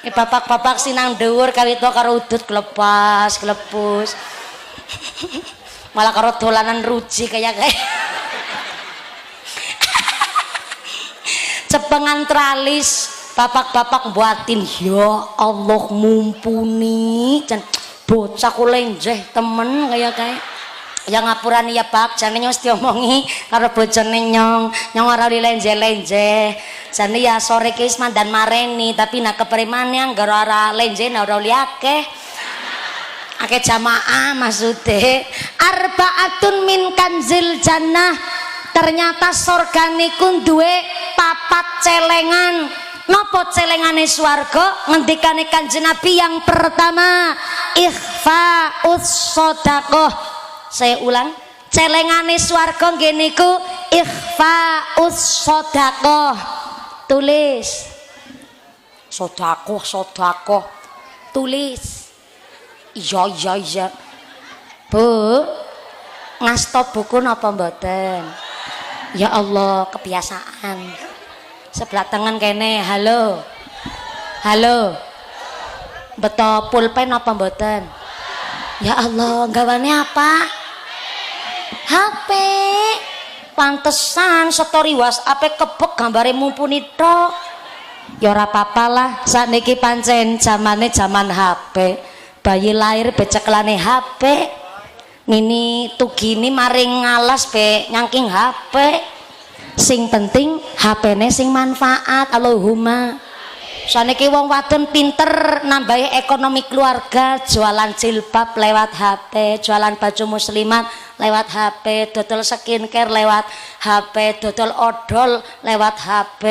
bapak-bapak sinang dhuwur kawita karo udut klepas klepus. Malah karo dolanan ruji kayak cepengan tralis bapak-bapak buatin ya Allah mumpuni dan bocah ku lenjeh temen kayak yang ngapurani ya Pak jane mesti omongi karo bojone nyong ora lenjeh-lenjeh jane ya sore ki wis mandan mareni tapi nak kepremane anggere ora lenjeh ora akeh akeh jamaah maksude arbaatun min kanzil jannah, ternyata surga niku duwe 4 celengan. Napa celengane swarga? Ngendikane Kanjeng Nabi yang pertama ikhfaus shadaqah. Saya ulang, celengane swarga nggih niku ikhfaus shadaqah. Tulis sedekah tulis. Iya Bu, ngastop buku napa mboten? Ya Allah, kebiasaan. Sebelah tangan kene, halo beto pulpen apa mboten? Ya Allah, gawane apa? HP. Pantesan story WhatsApp kebek gambare mumpuni tok. Ya ora apa-apa lah, sakniki pancen zamane zaman HP. Bayi lahir beceklane HP. Nini tugini maring ngalas be nyangking HP. Sing penting HP-ne sing manfaat. Allahumma. Saniki wong wadon pinter nambahi ekonomi keluarga, jualan jilbab lewat HP, jualan baju muslimat lewat HP, dodol skincare lewat HP, dodol odol lewat HP.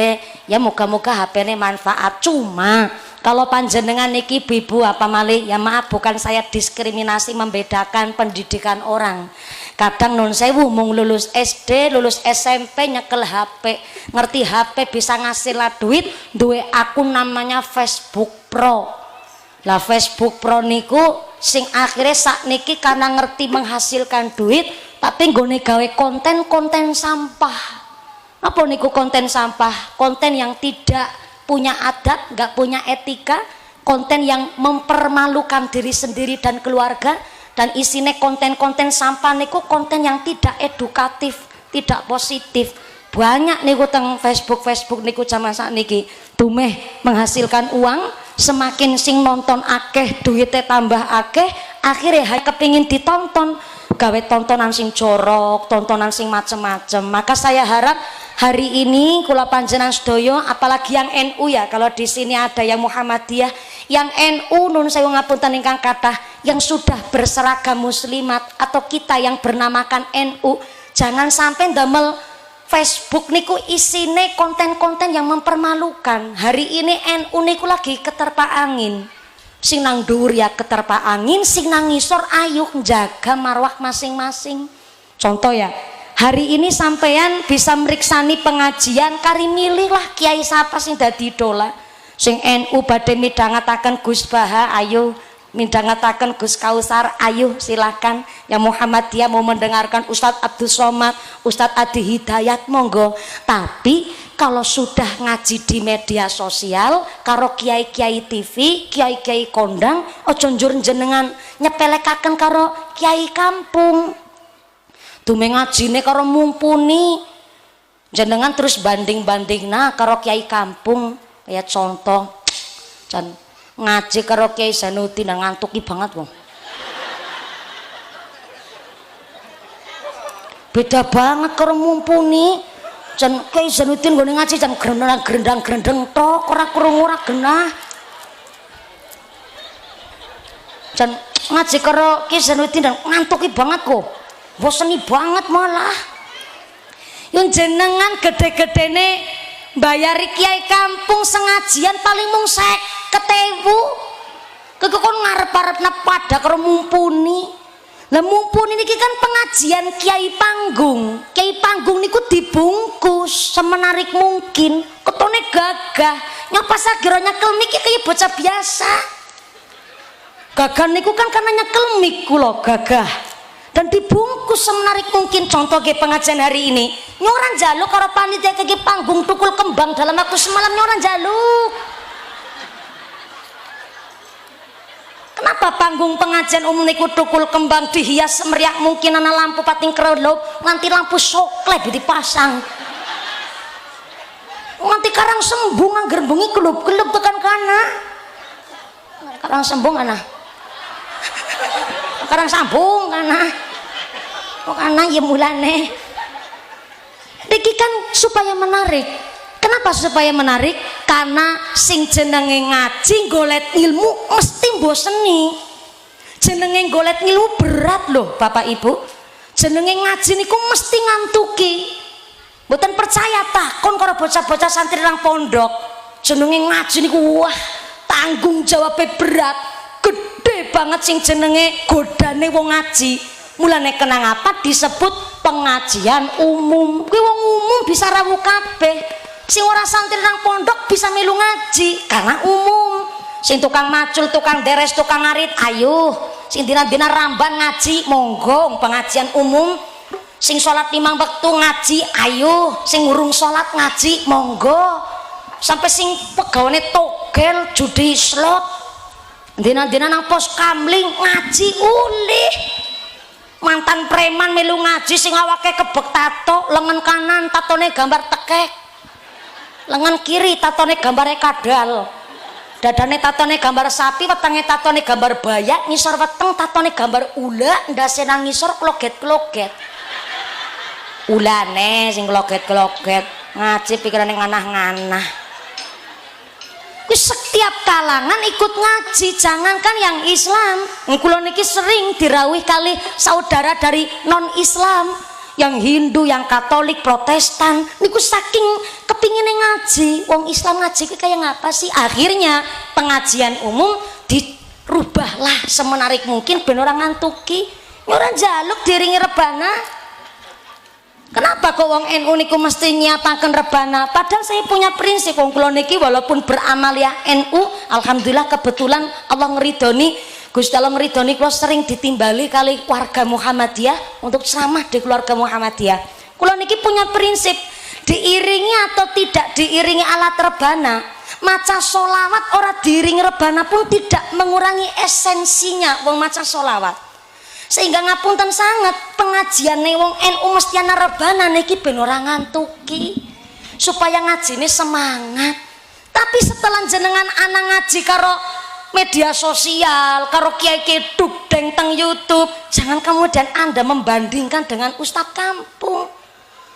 Ya moga-moga HP-ne manfaat. Cuma kalau panjenengan niki ibu apa malih, ya maaf bukan saya diskriminasi membedakan pendidikan orang. Kadang nun sewu mung lulus SD, lulus SMP nyekel HP, ngerti HP bisa ngasih lah duit, duwe akun namanya Facebook Pro. Lah Facebook Pro niku sing akhirnya sak niki karena ngerti menghasilkan duit, tapi nggone gawe konten-konten sampah. Apa niku konten sampah? Konten yang tidak punya adat, nggak punya etika, konten yang mempermalukan diri sendiri dan keluarga, dan isinya konten-konten sampah niku konten yang tidak edukatif, tidak positif. Banyak niku teng Facebook niku zaman sakniki dumeh menghasilkan uang, semakin sing nonton akeh duitnya tambah akeh, akhirnya kepingin ditonton, gawe tontonan sing jorok, tontonan sing macem-macem. Maka saya harap hari ini kula panjenengan sedaya, apalagi yang NU ya, kalau di sini ada yang Muhammadiyah, yang NU nun sewu ngapunten ingkang kathah, yang sudah berseragam muslimat atau kita yang bernamakan NU, jangan sampai ndamel Facebook niku isine konten-konten yang mempermalukan. Hari ini NU niku lagi keterpa angin. Sing nang dhuwur ya keterpa angin, sing nang ngisor ayo jaga marwah masing-masing. Contoh ya, hari ini sampean bisa meriksani pengajian kari milih lah kiai sapa sing dadi idola. Sing NU badhe midhangetaken Gus Baha, ayo midhangetaken Gus Kausar, ayo silakan. Yang Muhammadiyah mau mendengarkan Ustadz Abdul Somad, Ustadz Adi Hidayat, monggo. Tapi kalau sudah ngaji di media sosial karo kiai-kiai TV, kiai-kiai kondang, ojo njur jenengan nyepelekaken karo kiai kampung. Dume ngajine karo mumpuni, jenengan terus banding-bandingna karo kiai kampung. Kayak contoh, dan ngaji karo Kiai Zainuddin ngantuki banget wong. Beda banget karo mumpuni. Jan Kiai Zainuddin nggone ngaji jam grendang-grendang tok, ora krungu ora genah. Jan ngaji karo Kiai Zainuddin ngantuki banget kok. Boseni banget malah. Yang jenengan gede-gedene bayari kiai kampung sengajian paling mung 50.000. Kok kon ngarep-arepna pada karo mumpuni. Lah mumpuni niki kan pengajian kiai panggung. Kiai panggung niku dibungkus semenarik mungkin. Ketone gagah. Nyapa sagira nyekel mik kaya bocah biasa. Gagah niku kan karena nyekel mik kula gagah. Dan dibungkus semenarik mungkin. Contoh ke pengajian hari ini nyoran jaluk karo panitia ke panggung tukul kembang dalam waktu semalam nyoran jaluk. Kenapa panggung pengajian umum niku tukul kembang dihias semeriak mungkin ana lampu pating kerelop nganti lampu soklet dipasang nganti karang sembung angger bengi kelup-kelup tekan kana karang sembung ana karang sambung kana kok ana ya mulane iki kan supaya menarik. Kenapa supaya menarik? Karena sing jenenge ngaji golet ilmu mesti mboseni. Jenenge golet ilmu berat loh Bapak Ibu. Jenenge ngaji niku mesti ngantuki. Mboten percaya takon karo bocah-bocah santri nang pondok. Jenenge ngaji niku wah tanggung jawabnya berat. Gede banget sing jenenge godane wong ngaji. Mulane kenang apa disebut pengajian umum. Kuwi wong umum bisa rawuh kabeh. Sing ora santri nang pondok bisa melu ngaji karena umum. Sing tukang macul, tukang deres, tukang ngarit, ayo. Sing dina-dina ramban ngaji, monggo pengajian umum. Sing sholat 5 waktu ngaji, ayo. Sing urung sholat ngaji, monggo. Sampai sing pegawane togel, judi slot, dina-dina nang pos kamling ngaji ulih. Mantan preman melu ngaji sing awake kebek tato, lengan kanan tatone gambar tekek. Lengan kiri tatone gambare kadal, dadane tatone gambar sapi, wetenge tatone gambar bayak, ngisor weteng tatone gambar ula, ndase nang ngisor kloget-kloget. Ulane sing kloget-kloget, ngaji pikirane nganah-nganah. Kuwi setiap kalangan ikut ngaji, jangankan yang Islam. Kula niki sering dirawuhi kali saudara dari non-Islam. Yang Hindu, yang Katolik, Protestan niku saking kepingine ngaji, wong Islam ngaji ki kayak ngapa sih? Akhirnya pengajian umum dirubahlah semenarik mungkin ben ora ngantuki, ora njaluk diringi rebana. Kenapa kok wong NU niku mesti nyiapaken rebana? Padahal saya punya prinsip wong kula niki walaupun beramal ya NU, alhamdulillah kebetulan Allah ngeridoni. Gusti Allah ngeridoni kula sering ditimbali kali warga Muhammadiyah untuk ceramah di keluarga Muhammadiyah. Kula niki punya prinsip, diiringi atau tidak diiringi alat rebana, maca solawat ora diiringi rebana pun tidak mengurangi esensinya wong maca solawat. Sehingga ngapunten sangat pengajiane wong NU mesti ana rebana niki ben ora ngantuki, supaya ngajine semangat. Tapi setelah jenengan ana ngaji karo media sosial, karo kiai-kiai dugdeng teng YouTube, jangan kemudian Anda membandingkan dengan ustadz kampung.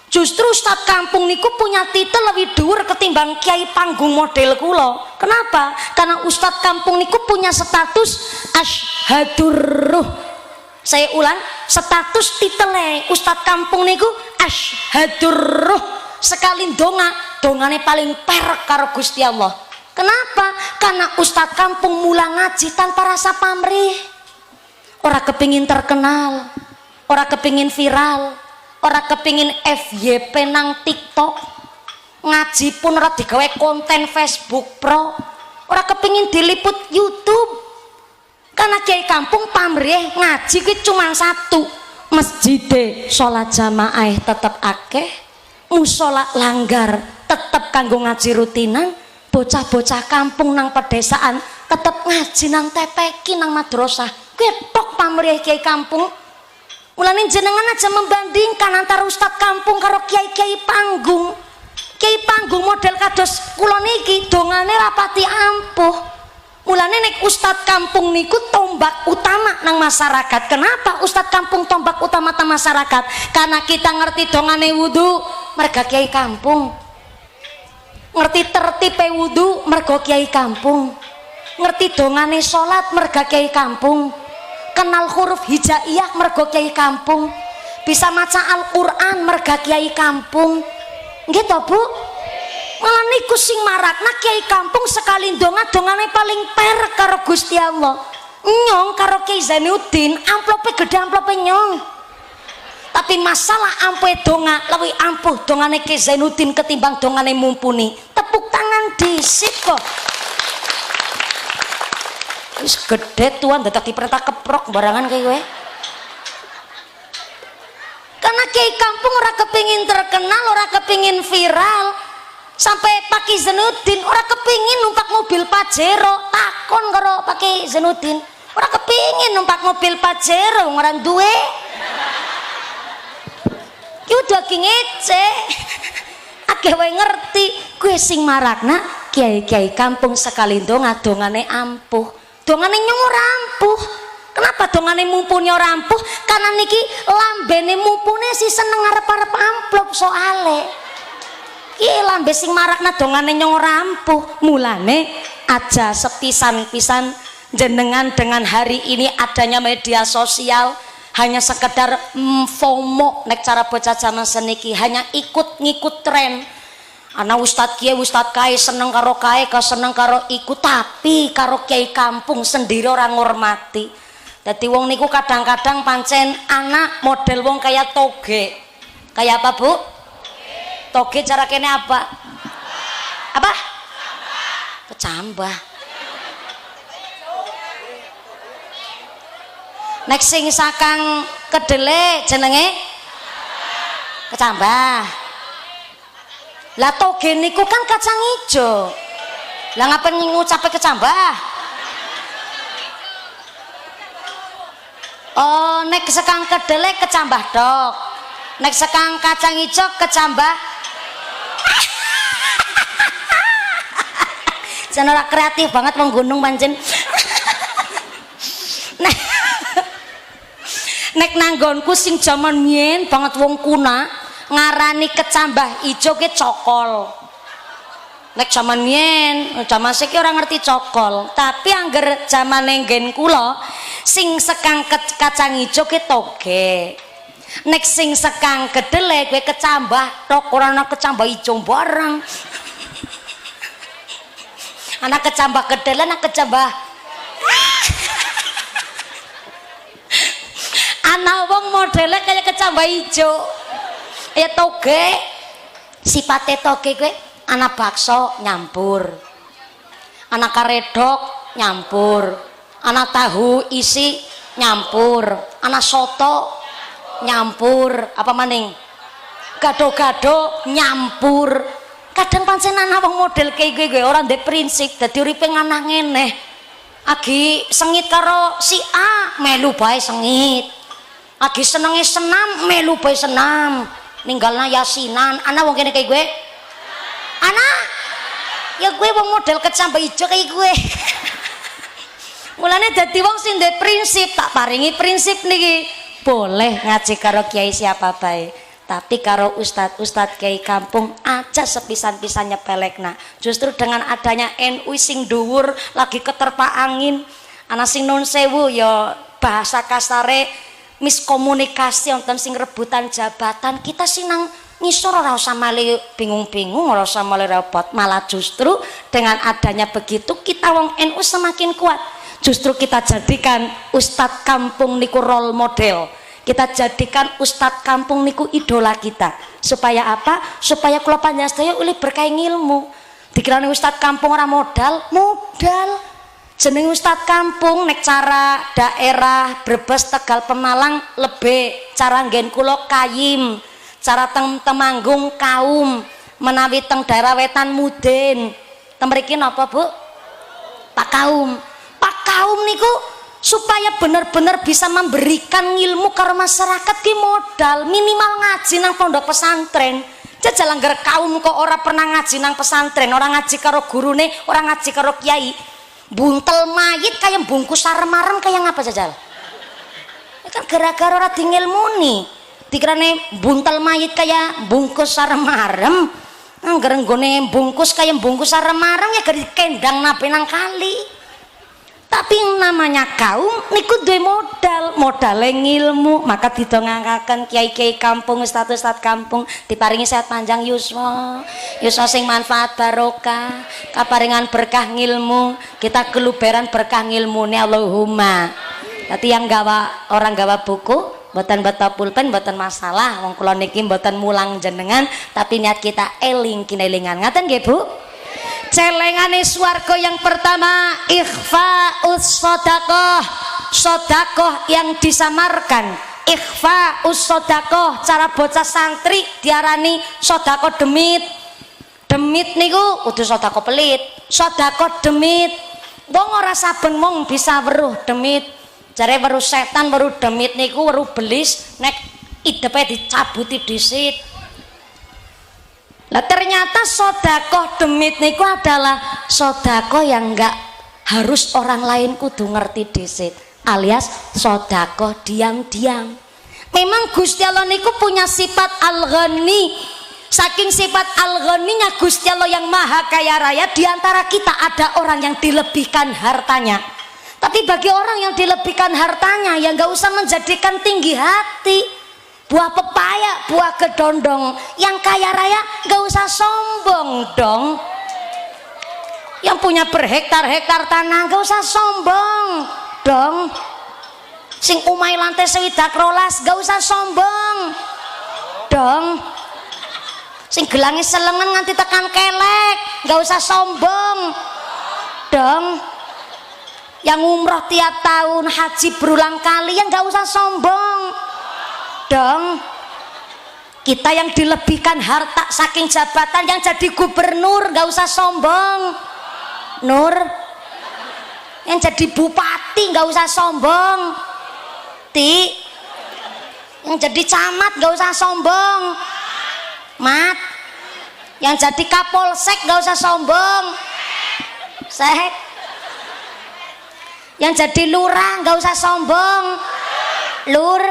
Justru ustadz kampung niku punya titel lebih dhuwur ketimbang kiai panggung model kula. Kenapa? Karena ustadz kampung niku punya status asyhadur ruh. Saya ulang, status titele ustadz kampung niku asyhadur ruh. Sekali donga, dongane paling perek karo Gusti Allah. Kenapa? Karena ustadz kampung mula ngaji tanpa rasa pamrih. Ora kepingin terkenal, ora kepingin viral, ora kepingin FYP nang TikTok. Ngaji pun ora digawe konten Facebook Pro, ora kepingin diliput YouTube. Karena kiai kampung pamrih ngaji ki cuma satu, masjid sholat jamaah tetep akeh, musola langgar tetep kanggo ngaji rutinan. Bocah-bocah kampung nang pedesaan tetep ngaji nang TPQ nang madrasah. Ketok pamrih kiai kampung. Mulane jenengan aja membandingkan antara ustadz kampung karo kiai-kiai panggung. Kiai panggung model kados kula niki dongane rapati ampuh. Mulane nek ustadz kampung niku tombak utama nang masyarakat. Kenapa ustadz kampung tombak utama nang masyarakat? Karena kita ngerti dongane wudu merga kiai kampung. Ngerti tertipe wudu mergo kiai kampung, ngerti dongane salat merga kiai kampung, kenal huruf hijaiyah mergo kiai kampung, bisa maca Al-Qur'an merga kiai kampung. Nggih to, Bu? Malah niku sing marakna kiai kampung sekali donga dongane paling per karo Gusti Allah. Nyong karo Kiai Zainuddin amplope gede amplope nyong. Tapi masalah ampuh donga lebih ampuh dongane Kiai Zainuddin ketimbang dongane Mumpuni. Tepuk tangan disit kok. Wis gede tuan dadak diperintah keprok barangan kayak gue. Karena kiai kampung ora kepingin terkenal, ora kepingin viral. Sampai Pak Kiai Zainuddin ora kepingin numpak mobil Pajero. Takon karo Pak Kiai Zainuddin, ora kepingin numpak mobil Pajero ora duwe. Ki udah ki ngece. Akeh wae ngerti gue sing marakna kiai-kiai kampung sekali dongane ampuh. Dongane nyong ora ampuh. Kenapa dongane Mumpuni ora ampuh? Karena niki lambene Mumpuni si seneng arep-arep amplop soale. Ki lambe sing marakna dongane nyong ora ampuh. Mulane aja sepisan-pisan jenengan dengan hari ini adanya media sosial hanya sekedar FOMO nek cara bocah zaman seniki, hanya ikut ngikut tren. Ana ustadz kiai ustadz kai seneng karo kai seneng karo ikut, tapi karo kiai kampung sendiri orang ngormati. Dadi wong niku kadang-kadang pancen anak model wong kayak toge. Kayak apa, Bu? Toge cara kene apa? Apa? Kecambah. Nek sing sakang kedele jenenge kecambah. Lah toge niku kan kacang ijo. Lah ngapain ngucape kecambah? Oh, nek sekang kedele kecambah dok. Nek sekang kacang ijo kecambah. Jangan ora kreatif banget wong gunung pancen. Nek nanggonku sing jaman mien banget wong kuna ngarani kecambah ijo ke cokol. Nek jaman mien, jaman saiki ora ngerti cokol. Tapi angger jaman nggen kula sing sekang kacang ijo ke toge. Nek sing sekang kedele kowe kecambah tok ora ana kecambah ijo bareng. Anak kecambah kedele anak kecambah anak wong modelnya kayak kecambah ijo ya toge. Sipate toge gue anak bakso nyampur, anak karedok nyampur, anak tahu isi nyampur, anak soto nyampur, apa maning gado-gado nyampur. Kadang pancen anak wong model kayak gue orang ndek prinsip dadi uripe nganah ngeneh. Agi sengit karo si A melu bae sengit, lagi senenge senam melu bae senam, ninggalna yasinan. Anak wong kene kayak gue anak ya gue wong model kecambah ijo kayak gue. Mulane dadi wong sing duwe prinsip, tak paringi prinsip niki boleh ngaji karo kiai siapa bae, tapi karo ustad kiai kampung aja sepisan-pisan nyepelekna. Justru dengan adanya NU sing dhuwur lagi keterpa angin, ana sing nun sewu ya bahasa kasare miskomunikasi wonten sing rebutan jabatan, kita sing nang ngisor ora usah male bingung-bingung, ora usah male repot, malah justru dengan adanya begitu kita wong NU semakin kuat. Justru kita jadikan ustadz kampung niku role model, kita jadikan ustadz kampung niku idola kita. Supaya apa? Supaya kula panjenengan sedaya oleh berkah ilmu. Dikirane ustadz kampung ora modal, jeneng ustadz kampung nek cara daerah Brebes, Tegal, Pemalang lebih cara nggen kula kayim, cara teng Temanggung kaum, menawi teng daerah wetan mudin. Teng mriki napa Bu? Pak Kaum. Pak Kaum niku supaya benar-benar bisa memberikan ilmu ke masyarakat ki modal minimal ngaji nang pondok pesantren. Jajal anggar kaum kok ora pernah ngaji nang pesantren, ora ngaji karo gurune, ora ngaji karo kiai. Buntel mayit kayak bungkus sarem-marem kayak ngapa jajal? Ya kan gara-gara ora ngilmuni. Dikirane buntel mayit kayak bungkus sarem-marem, anggar nggone bungkus kayak bungkus sarem-marem ya gari kendang nape nang kali. Tapi yang namanya kaum niku duwe modal ilmu, maka didongakaken kiai-kiai kampung, ustaz-ustaz kampung diparingi sehat panjang yuswa sing manfaat barokah, kaparingan berkah ngilmu, kita keluberan berkah ngilmune Allahumma. Dadi yang orang gawa buku mboten beta pulpen mboten masalah, wong kula niki mboten mulang jenengan, tapi niat kita eling kinelingan. Ngaten nggih Bu? Celengane swarga yang pertama ikhfaus sedekah, sedekah yang disamarkan. Ikhfaus sedekah, cara bocah santri diarani sedekah demit. Demit niku kudu sedekah pelit, sedekah demit. Wong ora saben wong bisa weruh demit. Jare weruh setan, weruh demit niku weruh belis nek idepe dicabuti dhisit. Lah ternyata sedekah demit niku adalah sedekah yang enggak harus orang lain kudu ngerti dhisit, alias sedekah diam-diam. Memang Gusti Allah niku punya sifat al-ghani. Saking sifat al-ghaninya Gusti Allah yang maha kaya raya, diantara kita ada orang yang dilebihkan hartanya. Tapi bagi orang yang dilebihkan hartanya ya enggak usah menjadikan tinggi hati. Buah pepaya, buah kedondong, yang kaya raya gak usah sombong dong. Yang punya berhektar-hektar tanah gak usah sombong dong. Sing umai lantai sewidak rolas gak usah sombong dong. Sing gelangi selengen nganti tekan kelek gak usah sombong dong. Yang umroh tiap tahun, haji berulang kali yang gak usah sombong dong. Kita yang dilebihkan harta saking jabatan, yang jadi gubernur gak usah sombong Nur. Yang jadi bupati gak usah sombong Ti. Yang jadi camat gak usah sombong Mat. Yang jadi kapolsek gak usah sombong Sek. Yang jadi lurah gak usah sombong Lur.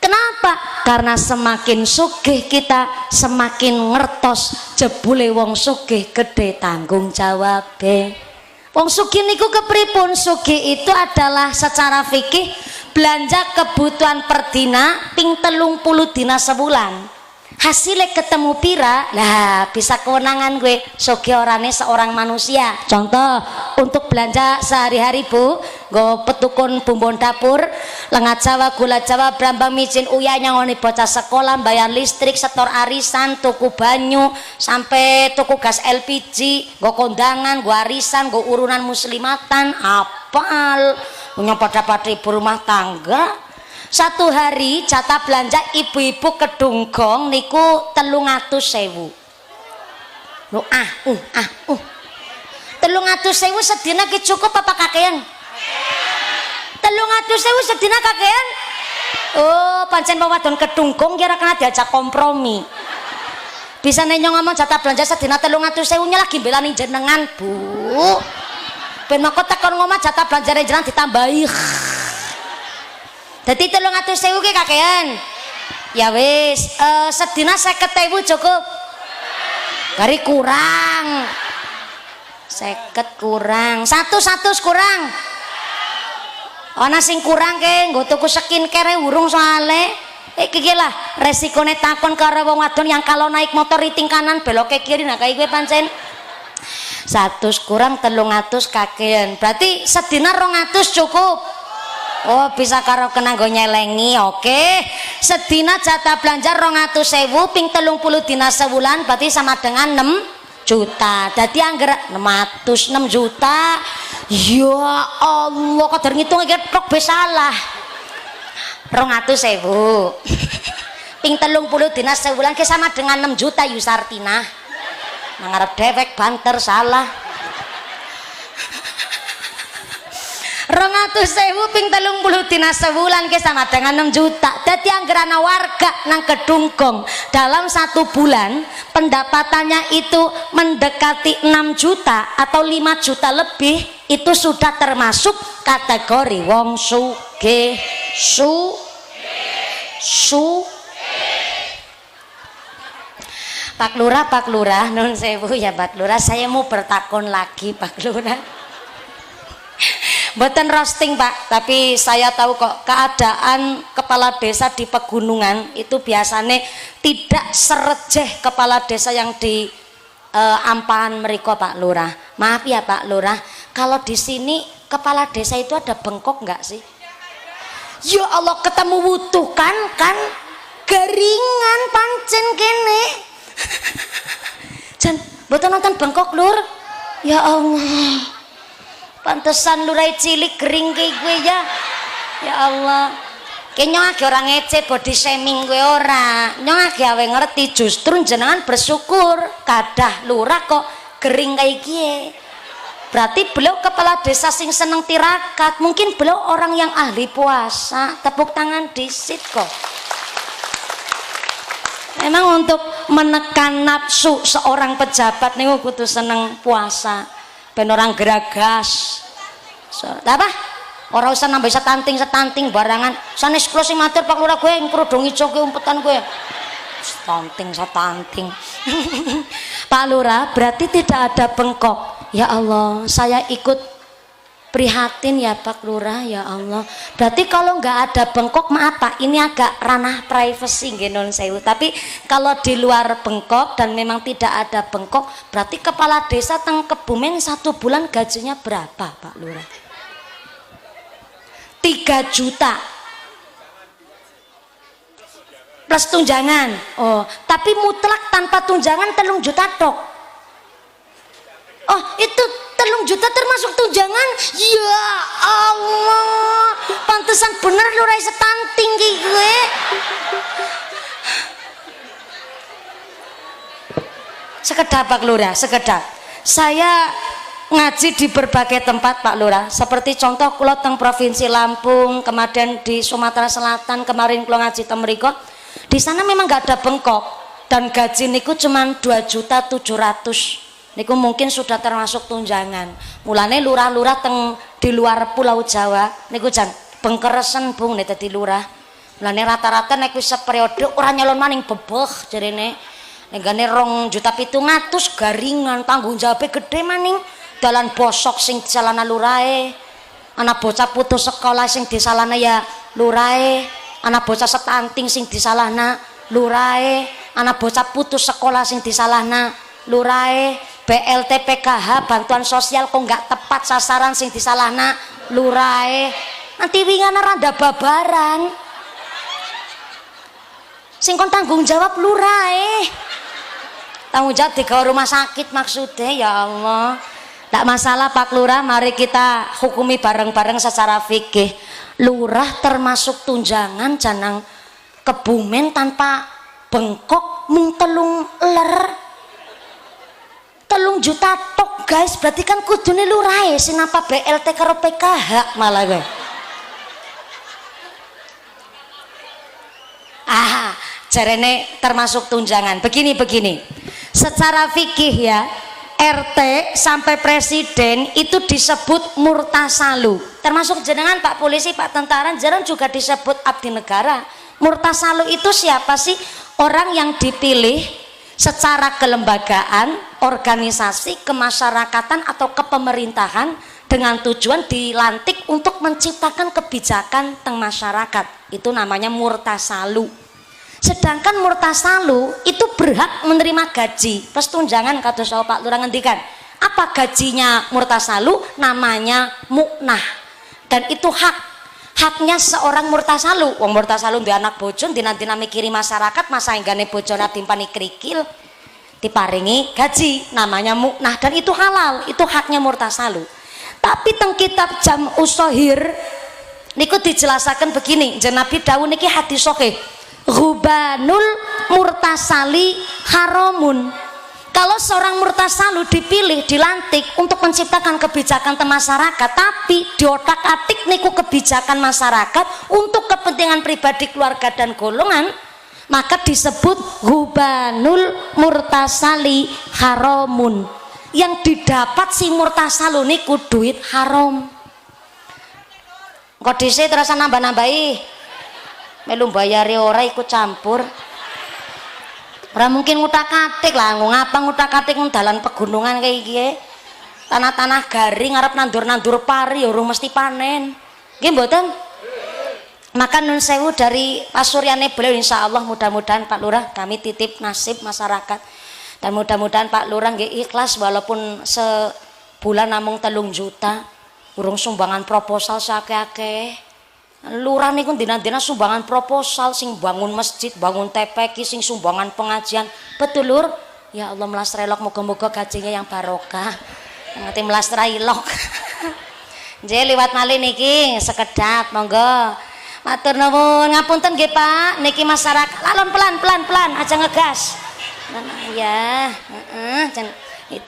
Kenapa? Karena semakin sugih kita semakin ngertos jebule wong sugih gede tanggung jawabe. Wong sugih niku kepripun? Sugih itu adalah secara fikih belanja kebutuhan per dina ping 30 dina sebulan. Hasilnya ketemu pira, lah bisa kewenangan gue sugih orane seorang manusia. Contoh untuk belanja sehari-hari Bu, gue petukun bumbon dapur, lengat Jawa, gula Jawa, brambang micin, uya nyangoni bocah sekolah, bayar listrik, setor arisan, tuku banyu, sampai tuku gas LPG, gue kondangan, gue arisan, gue urunan muslimatan, apal, punya pada ibu rumah tangga. Satu hari jatah belanja ibu-ibu kedunggong niku 300.000. Lho 300.000 sedina ki cukup apa kakean? 300.000 sedina kakean? Oh, pancen wong wadon kedunggong kira kena diajak kompromi. Bisa nenyong ngomong jatah belanja sedina 300.000 nya lagi belani jenengan, Bu. Ben mako tekon ngomong jatah belanja jenengan ditambahi. Dadi 300.000 ki kakean. Ya wis, sedina 50.000 cukup. Gari kurang. 50 kurang. 100 kurang. Ana sing kurang ke nggo tuku skincare urung soale. iki lah resikone takon karo wong wadon yang kalau naik motor riting kanan belok ke kiri, nah kayak gue pancen 100 kurang 300 kakean, berarti sedina 200 cukup. Oh bisa karo kena nggo nyelengi. Oke, sedina jatah belanja 200.000 ping 30 dina sebulan berarti sama dengan 6 juta. Jadi angger 606 juta. Ya Allah, kadar ngitung iki tok be salah. 200.000 ping 30 dina sebulan ke sama dengan 6 juta Yusartina. Ngarep dewek banter salah. 200.000 ping 30 dina sebulan ke sama dengan 6 juta. Jadi anggaran warga nang Kedungkong dalam 1 bulan pendapatannya itu mendekati 6 juta atau 5 juta lebih, itu sudah termasuk kategori wong sugih. Pak Lurah, nun sewu ya Pak Lurah, saya mau bertakon lagi Pak Lurah. Mboten roasting Pak, tapi saya tahu kok keadaan kepala desa di pegunungan itu biasanya tidak serejeh kepala desa yang di Ampahan mereka Pak Lurah. Maaf ya Pak Lurah, kalau di sini kepala desa itu ada bengkok nggak sih? Ya Allah, ketemu wutuh kan garingan pancen kene. Jan, mboten nonton bengkok Lur. Ya Allah. Pantesan lurai cilik kering kayak gue ya. Ya Allah. Kayaknya lagi orang ngece body shaming gue ora. Nyong lagi awe ngerti justru jenengan bersyukur kadah lurah kok kering kayak gie. Berarti beliau kepala desa sing seneng tirakat. Mungkin beliau orang yang ahli puasa. Tepuk tangan disit kok. Memang untuk menekan nafsu seorang pejabat nih kudu seneng puasa. Ben orang geragas. Apa? Ora usah nambah setanting barangan. Sanes kula sing matur Pak Lurah gue ngrudung ijo ke umpetan gue. Setanting. Pak Lurah, berarti tidak ada bengkok. Ya Allah, saya ikut prihatin ya Pak Lurah, ya Allah. Berarti kalau nggak ada bengkok, maaf Pak, ini agak ranah privacy nggih nun sewu. Tapi kalau di luar bengkok dan memang tidak ada bengkok, berarti kepala desa teng Kebumen 1 bulan gajinya berapa Pak Lurah? 3 juta plus tunjangan. Oh, tapi mutlak tanpa tunjangan 3 juta tok. Oh, itu 3 juta termasuk tunjangan. Ya Allah, pantesan bener lurai setanting ki gue. Sekedap Pak Lurah, sekedap. Saya ngaji di berbagai tempat Pak Lurah, seperti contoh kula teng Provinsi Lampung, kemudian di Sumatera Selatan, kemarin kula ngaji teng mriko. Di sana memang nggak ada bengkok dan gaji niku cuma 2.700.000. Niku mungkin sudah termasuk tunjangan. Mulane lurah-lurah teng di luar Pulau Jawa niku jan bengkeresen Bung nek dadi lurah. Mulane rata-rata nek wis seperiode ora nyalon maning bebeh jarene. Nek gane 2.700.000 garingan, tanggung jawabnya gede maning. Dalan bosok sing disalahna lurahe. Anak bocah putus sekolah sing disalahna ya lurahe. Anak bocah setanting sing disalahna lurahe. Anak bocah putus sekolah sing disalahna lurahe. BLT PKH bantuan sosial kok nggak tepat sasaran sing disalahna lurahe. Nanti wingana rada babaran sing kon tanggung jawab lurahe. Tanggung jawab di rumah sakit maksudnya. Ya Allah, tak masalah Pak Lurah, mari kita hukumi bareng-bareng secara fikih. Lurah termasuk tunjangan janang Kebumen tanpa bengkok mung 3 juta tok guys, berarti kan kudune lurahe sing apa BLT karo PKH malah gue. Jarene termasuk tunjangan. Begini. Secara fikih ya, RT sampai presiden itu disebut murtasalu. Termasuk jenengan Pak polisi, Pak tentara, jenengan juga disebut abdi negara. Murtasalu itu siapa sih? Orang yang dipilih secara kelembagaan, organisasi, kemasyarakatan atau kepemerintahan dengan tujuan dilantik untuk menciptakan kebijakan teng masyarakat. Itu namanya murtasalu. Sedangkan murtasalu itu berhak menerima gaji plus tunjangan. Kados Pak Lurah ngendikan, apa gajinya murtasalu? Namanya muknah. Dan itu haknya seorang murtasalu. Wong murtasalu duwe anak bojo dinanti mikiri masyarakat, masa enggane bojone timpani krikil diparingi gaji, namanya muknah, dan itu halal, itu haknya murtasalu. Tapi teng kitab Jam'us Shahir niku dijelasaken begini, Nabi dawuh niki hadis sahih, ghubanul murtasali haramun. Kalau seorang murtasalu dipilih, dilantik untuk menciptakan kebijakan ke masyarakat, tapi diotak-atik niku kebijakan masyarakat untuk kepentingan pribadi, keluarga dan golongan, maka disebut ghubanul murtasali haramun. Yang didapat si murtasalu niku duit haram. Kok dhisik terus nambah-nambahi melu bayare ora ikut campur. Ora mungkin ngutak-atik lah, ngapa ngutak-atik dalan pegunungan kayak iki. Tanah-tanah garing arep nandur-nandur pari ya urung mesti panen. Nggih mboten? Maka nun sewu dari pasuryane beliau, insyaallah mudah-mudahan Pak Lurah kami titip nasib masyarakat. Dan mudah-mudahan Pak Lurah nggih ikhlas walaupun sebulan namung 3 juta. Urung sumbangan proposal sakake. Lurah niku dina-dina sumbangan proposal, sing bangun masjid, bangun TPQ, sing sumbangan pengajian. Betul Lur? Ya Allah melas relok, moga-moga gajinya yang barokah. Ngerti melas railok. Nggih liwat malih niki sekedap monggo. Matur nuwun, ngapunten nggih Pak, niki masyarakat lalon pelan aja ngegas. Ya,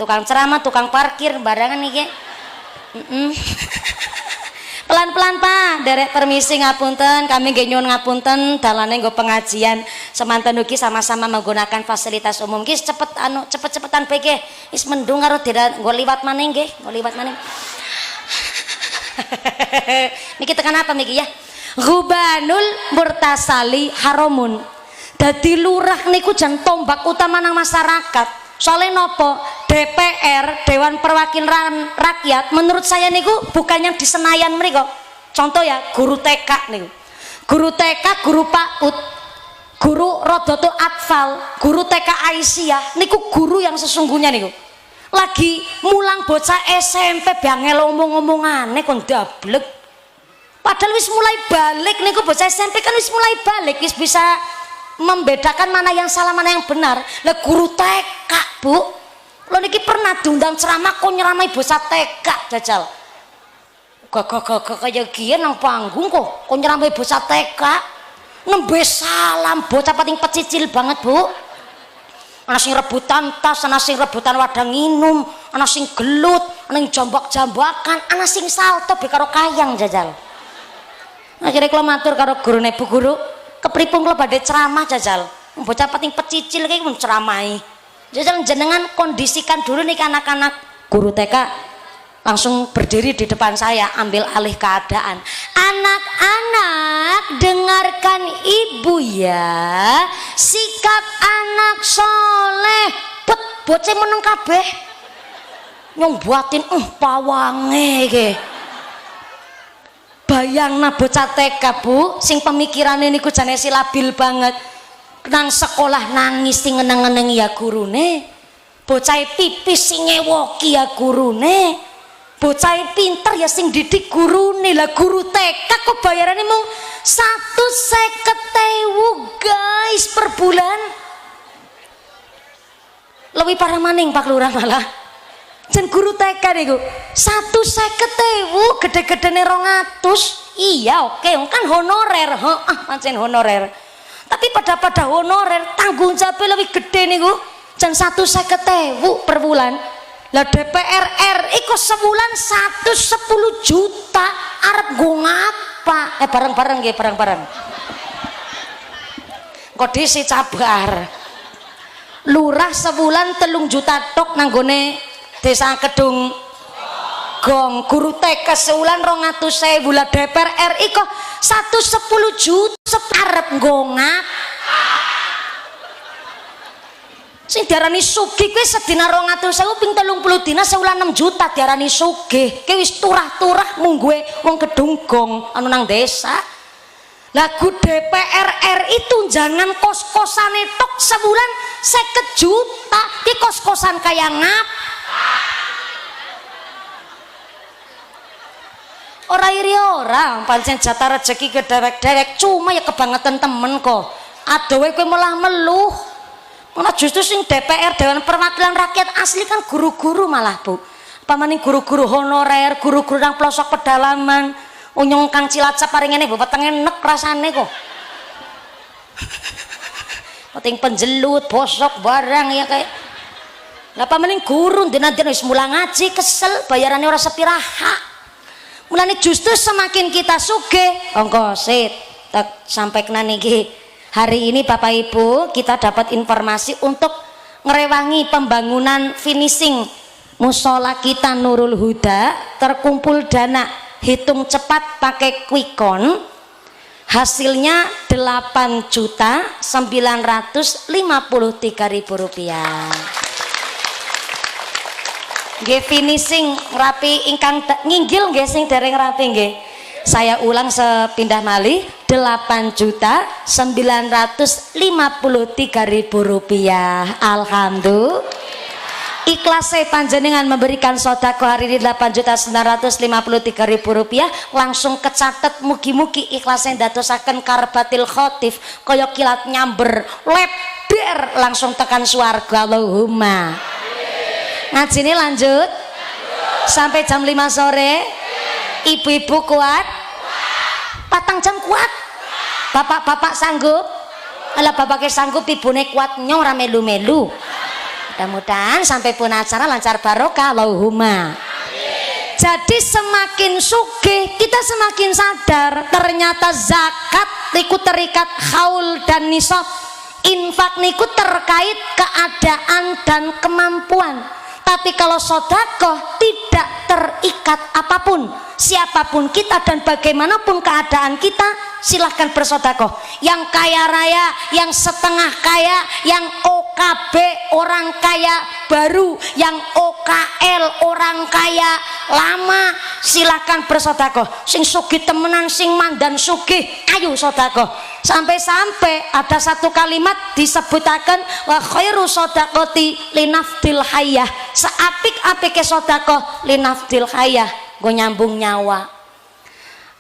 tukang ceramah, tukang parkir barangan niki. Pelan-pelan Pak, derek permisi ngapunten, kami nggih nyuwun ngapunten dalane nggo pengajian semanten ugi sama-sama menggunakan fasilitas umum. Nggih cepet-cepetan bae nggih. Wis mendung karo nggo liwat maning nggih, nggo liwat maning. Niki tekan apa niki ya? Ghubanul murtasali haramun. Dadi lurah niku jan tombak utama nang masyarakat. Soalnya nopo? DPR, Dewan Perwakilan Rakyat, menurut saya niku bukan yang di Senayan mriko. Contoh ya, guru TK niku. Guru TK, guru PAUD, guru Rodoto Atfal, guru TK Aisyah niku guru yang sesungguhnya niku. Lagi mulang bocah SMP bangel omong-omongane kon dablek. Padahal wis mulai balik niku bocah SMP kan wis mulai balik, wis bisa membedakan mana yang salah mana yang benar. Lah guru TK Bu, lo niki pernah diundang ceramah kok nyeramai bocah TK jajal. Gak kayak gini nang panggung kok nyeramai bocah TK. Nembe salam bocah pating pecicil banget Bu. Ana sing rebutan tas, ana sing rebutan wadah nginum, ana sing gelut, ana sing jambak-jambakan, ana sing salto be karo kayang jajal. Akhirnya kalau matur karo gurune, Bu Guru, kepripun kalau badhe ceramah jajal. Bocah pating pecicil kayak mun ceramai. Jajal jenengan kondisikan dulu nih anak-anak. Guru TK langsung berdiri di depan saya, ambil alih keadaan. Anak-anak dengarkan ibu ya, sikap anak soleh. Bocah meneng kabeh nyong buatin pawange ke. Bayang na bocah TK Bu, sing pemikirannya niku jane labil banget. Nang sekolah nangis sing ngeneng-ngeneng ya gurune. Bocah pipis sing ngewoki ya gurune. Bocah pinter ya sing didik gurune. Lah guru TK kok bayarannya mung 150.000 guys per bulan. Lebih parah maning Pak Lurah malah. Jen guru TK niku 150.000 gede-gedene 200. Iya oke, kan honorer, pancen honorer. Tapi pada honorer tanggung jawabnya lebih gede niku. Jan 150.000 per bulan. Lah DPR RI kok sebulan 110 juta arep nggo ngapa? Bareng-bareng nggih, bareng-bareng. Kok disi cabar. Lurah sebulan 3 juta tok nanggone Desa Kedung Gong. Guru TK sebulan 200.000. Lah DPR RI kok 110 juta arep nggo ngapa? Sing diarani sugih kuwi sedina 200.000 ping 30 dina sewulan 6 juta diarani sugih. Ki wis turah-turah mungguhe wong Kedung Gong anu nang desa. Lah DPR RI tunjangan kos-kosane tok sebulan 50 juta. Ki kos-kosan kaya ngap. Ora iri ora, pancen jatah rezeki ke dewek-dewek, cuma ya kebangetan temen kok. Adowe kowe malah meluh. Malah justru sing DPR Dewan Perwakilan Rakyat asli kan guru-guru malah, Bu. Pamaning guru-guru honorer, guru-guru nang pelosok pedalaman. Unyong Kang Cilacap paring ngene, Bu, wetenge nek rasane kok. Penting penjelut, bosok barang ya kayak. Lah pamaning guru dina-dina wis mulang ngaji kesel, bayarannya ora sepiraha. Mulane justru semakin kita sugih, ongko sit tak sampai kena niki. Hari ini Bapak Ibu kita dapat informasi untuk ngerewangi pembangunan finishing musola kita Nurul Huda, terkumpul dana hitung cepat pakai Quickon, hasilnya 8.953.000 rupiah. Nggih finishing rapi ingkang nginggil nggih sing dereng rapi nggih. Saya ulang sepindah malih 8.953.000 rupiah. Alhamdulillah. Ikhlasnya panjenengan memberikan sodako hari ini 8.953.000 rupiah langsung kecatet mugi-mugi ikhlasnya ndadosaken karbatil khotif kaya kilat nyamber leber langsung tekan swarga. Allahumma. Ngaji ini lanjut sampai jam 5 sore. Ibu-ibu kuat? Patang jam kuat? Bapak-bapak sanggup? Alah bapaknya sanggup, ibune kuat nyong ora melu-melu. Mudah-mudahan sampai pun acara lancar barokah. Allahumma. Jadi semakin sugih kita semakin sadar ternyata zakat niku terikat haul dan nisab, infak niku terkait keadaan dan kemampuan. Tapi kalau sodakoh tidak terikat apapun, siapapun kita dan bagaimanapun keadaan kita, silahkan bersodakoh. Yang kaya raya, yang setengah kaya, yang OKB orang kaya baru, yang OKL orang kaya lama, silahkan bersodakoh. Sing sugih temenan, sing mandan sugih, ayo sodakoh. Sampai-sampai ada satu kalimat disebutakan wa khairu sodakoti linafdil hayah, seapik-apike sodakoh linafdil hayah, gue nyambung nyawa.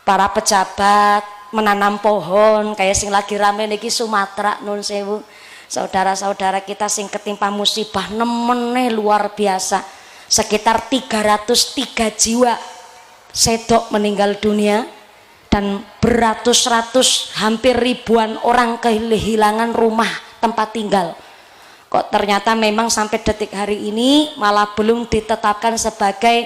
Para pejabat menanam pohon kayak sing lagi rame niki Sumatera nun sewu, saudara-saudara kita sing ketimpa musibah nemene luar biasa, sekitar 303 jiwa sedok meninggal dunia dan beratus-ratus hampir ribuan orang kehilangan rumah tempat tinggal. Kok ternyata memang sampai detik hari ini malah belum ditetapkan sebagai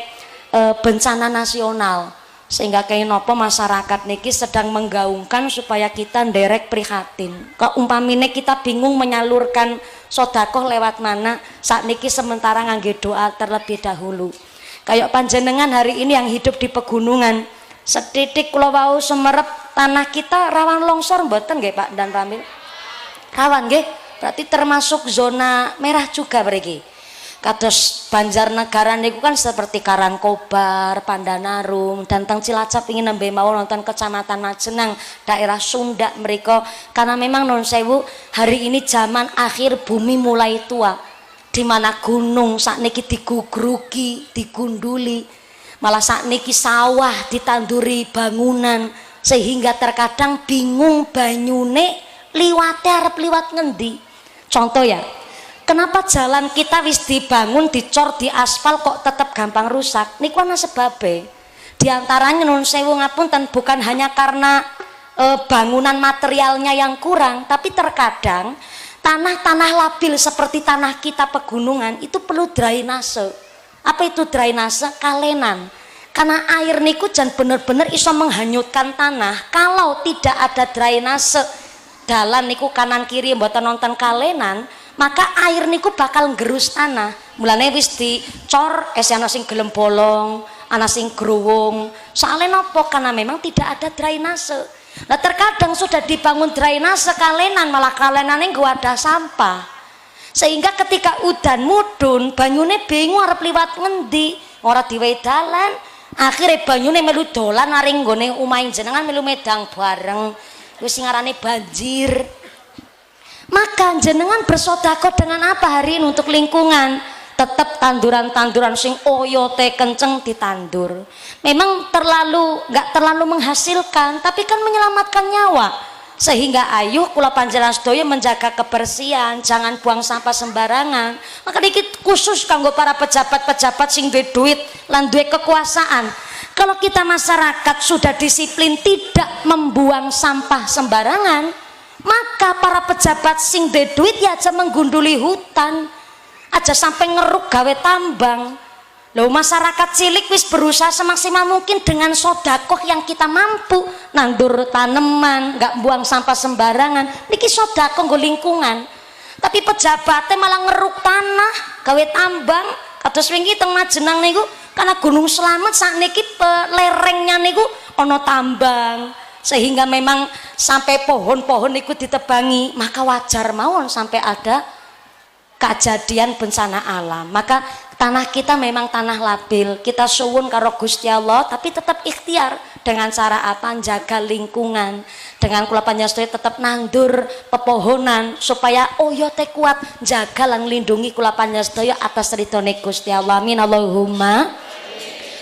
bencana nasional, sehingga kayak nopo masyarakat niki sedang menggaungkan supaya kita nderek prihatin. Kok umpamine kita bingung menyalurkan sodakoh lewat mana, saat niki sementara ngangge doa terlebih dahulu. Kayak panjenengan hari ini yang hidup di pegunungan, setitik kula wau Semerep tanah kita rawan longsor mboten nggih Pak dan Ramil? Rawan nggih. Berarti termasuk zona merah juga mriki. Kados Banjarnegara niku kan seperti Karangkobar, Pandanarum, dan teng Cilacap ingin nembe mawon nonton Kecamatan Majenang, daerah Sunda mriko, karena memang non sewu hari ini zaman akhir bumi mulai tua, di mana gunung sakniki digugruki, digunduli, malah sakniki sawah ditanduri bangunan, sehingga terkadang bingung banyune liwate arep liwat ngendi. Contoh ya, kenapa jalan kita wis dibangun, dicor, di aspal kok tetap gampang rusak? Niku ana sebabe. Di antaranya nun sewu ngapunten, bukan hanya karena bangunan materialnya yang kurang, tapi terkadang tanah-tanah labil seperti tanah kita pegunungan itu perlu drainase. Apa itu drainase? Kalenan. Karena air niku jan bener-bener iso menghanyutkan tanah. Kalau tidak ada drainase dalan niku kanan kiri mboten nonton kalenan, maka air niku bakal nggerus tanah. Mulane wis dicor ana sing gelem bolong, ana sing growong. Soalnya napa? Karena memang tidak ada drainase. Nah terkadang sudah dibangun drainase kalenan, malah kalenane nggo wadah sampah. Sehingga ketika udan mudhun, banyune bingung arep liwat ngendi, ora diwehi dalan. Akhire banyune melu dolan aring nggone omahe jenengan melu medang bareng. Wis sing ngarane banjir. Maka jenengan bersedekah dengan apa hari ini untuk lingkungan? Tetap tanduran-tanduran sing oyote kenceng ditandur. Memang nggak terlalu menghasilkan, tapi kan menyelamatkan nyawa. Sehingga ayo kula panjenengan sedaya menjaga kebersihan, jangan buang sampah sembarangan. Maka dikit khusus kanggo para pejabat-pejabat sing duwe duit lan duwe kekuasaan. Kalau kita masyarakat sudah disiplin tidak membuang sampah sembarangan, maka para pejabat sing duwe duit ya aja menggunduli hutan, aja sampai ngeruk gawe tambang. Loh, masyarakat cilik wis berusaha semaksimal mungkin dengan sodakoh yang kita mampu, nandur tanaman, nggak buang sampah sembarangan, niki sodakoh nggo lingkungan. Tapi pejabatnya malah ngeruk tanah gawe tambang. Kados wingi teng Majenang niku karena Gunung Slamet sakniki lerengnya niku ono tambang, sehingga memang sampai pohon-pohon niku ditebangi, maka wajar mawon sampai ada kejadian bencana alam. Maka tanah kita memang tanah labil, kita suwun karo Gusti Allah, tapi tetap ikhtiar dengan cara apa? Jaga lingkungan. Dengan kula panjenengan tetap nandur pepohonan supaya oyote kuat, jaga lan lindungi kula panjenengan atas ridhone Gusti Allah. Amin Allahumma.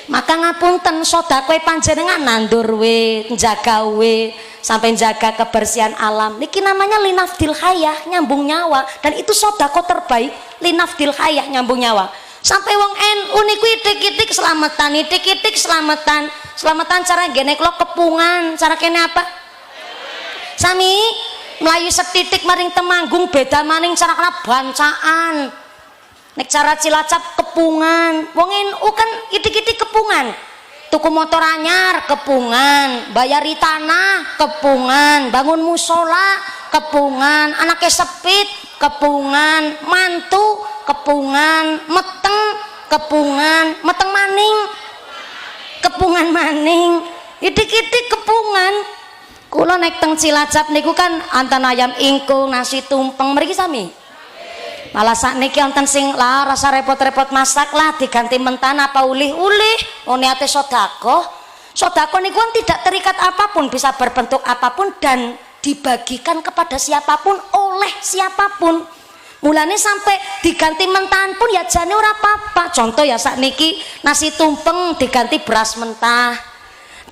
Maka ngapunten sedekah panjenengan nandur we, jaga we, sampai jaga kebersihan alam. Niki namanya linafdil hayah, nyambung nyawa, dan itu sedekah terbaik, linafdil hayah, nyambung nyawa. Sampai wong NU niku itik-itik selamatan, itik-itik selamatan. Selamatan cara gene kula kepungan, cara kene apa? Sami melayu setitik maring Temanggung beda maning cara kena bancaan. Nek cara Cilacap kepungan, wong NU kan itik-itik kepungan. Tuku motor anyar kepungan, bayari tanah kepungan, bangun musola kepungan, anaknya sepit kepungan, mantu kepungan, meteng kepungan, meteng maning kepungan maning, itik-itik kepungan. Kula nek teng Cilacap niku kan anten ayam ingkung, nasi tumpeng mriki sami. Malah sakniki wonten sing lah rasa repot-repot masak lah diganti mentan apa ulih-ulih. Oh niate sedekah. Sedekah niku kan tidak terikat apapun, bisa berbentuk apapun dan dibagikan kepada siapapun oleh siapapun. Mulane sampai diganti mentan pun ya jane ora apa-apa. Contoh ya sakniki nasi tumpeng diganti beras mentah.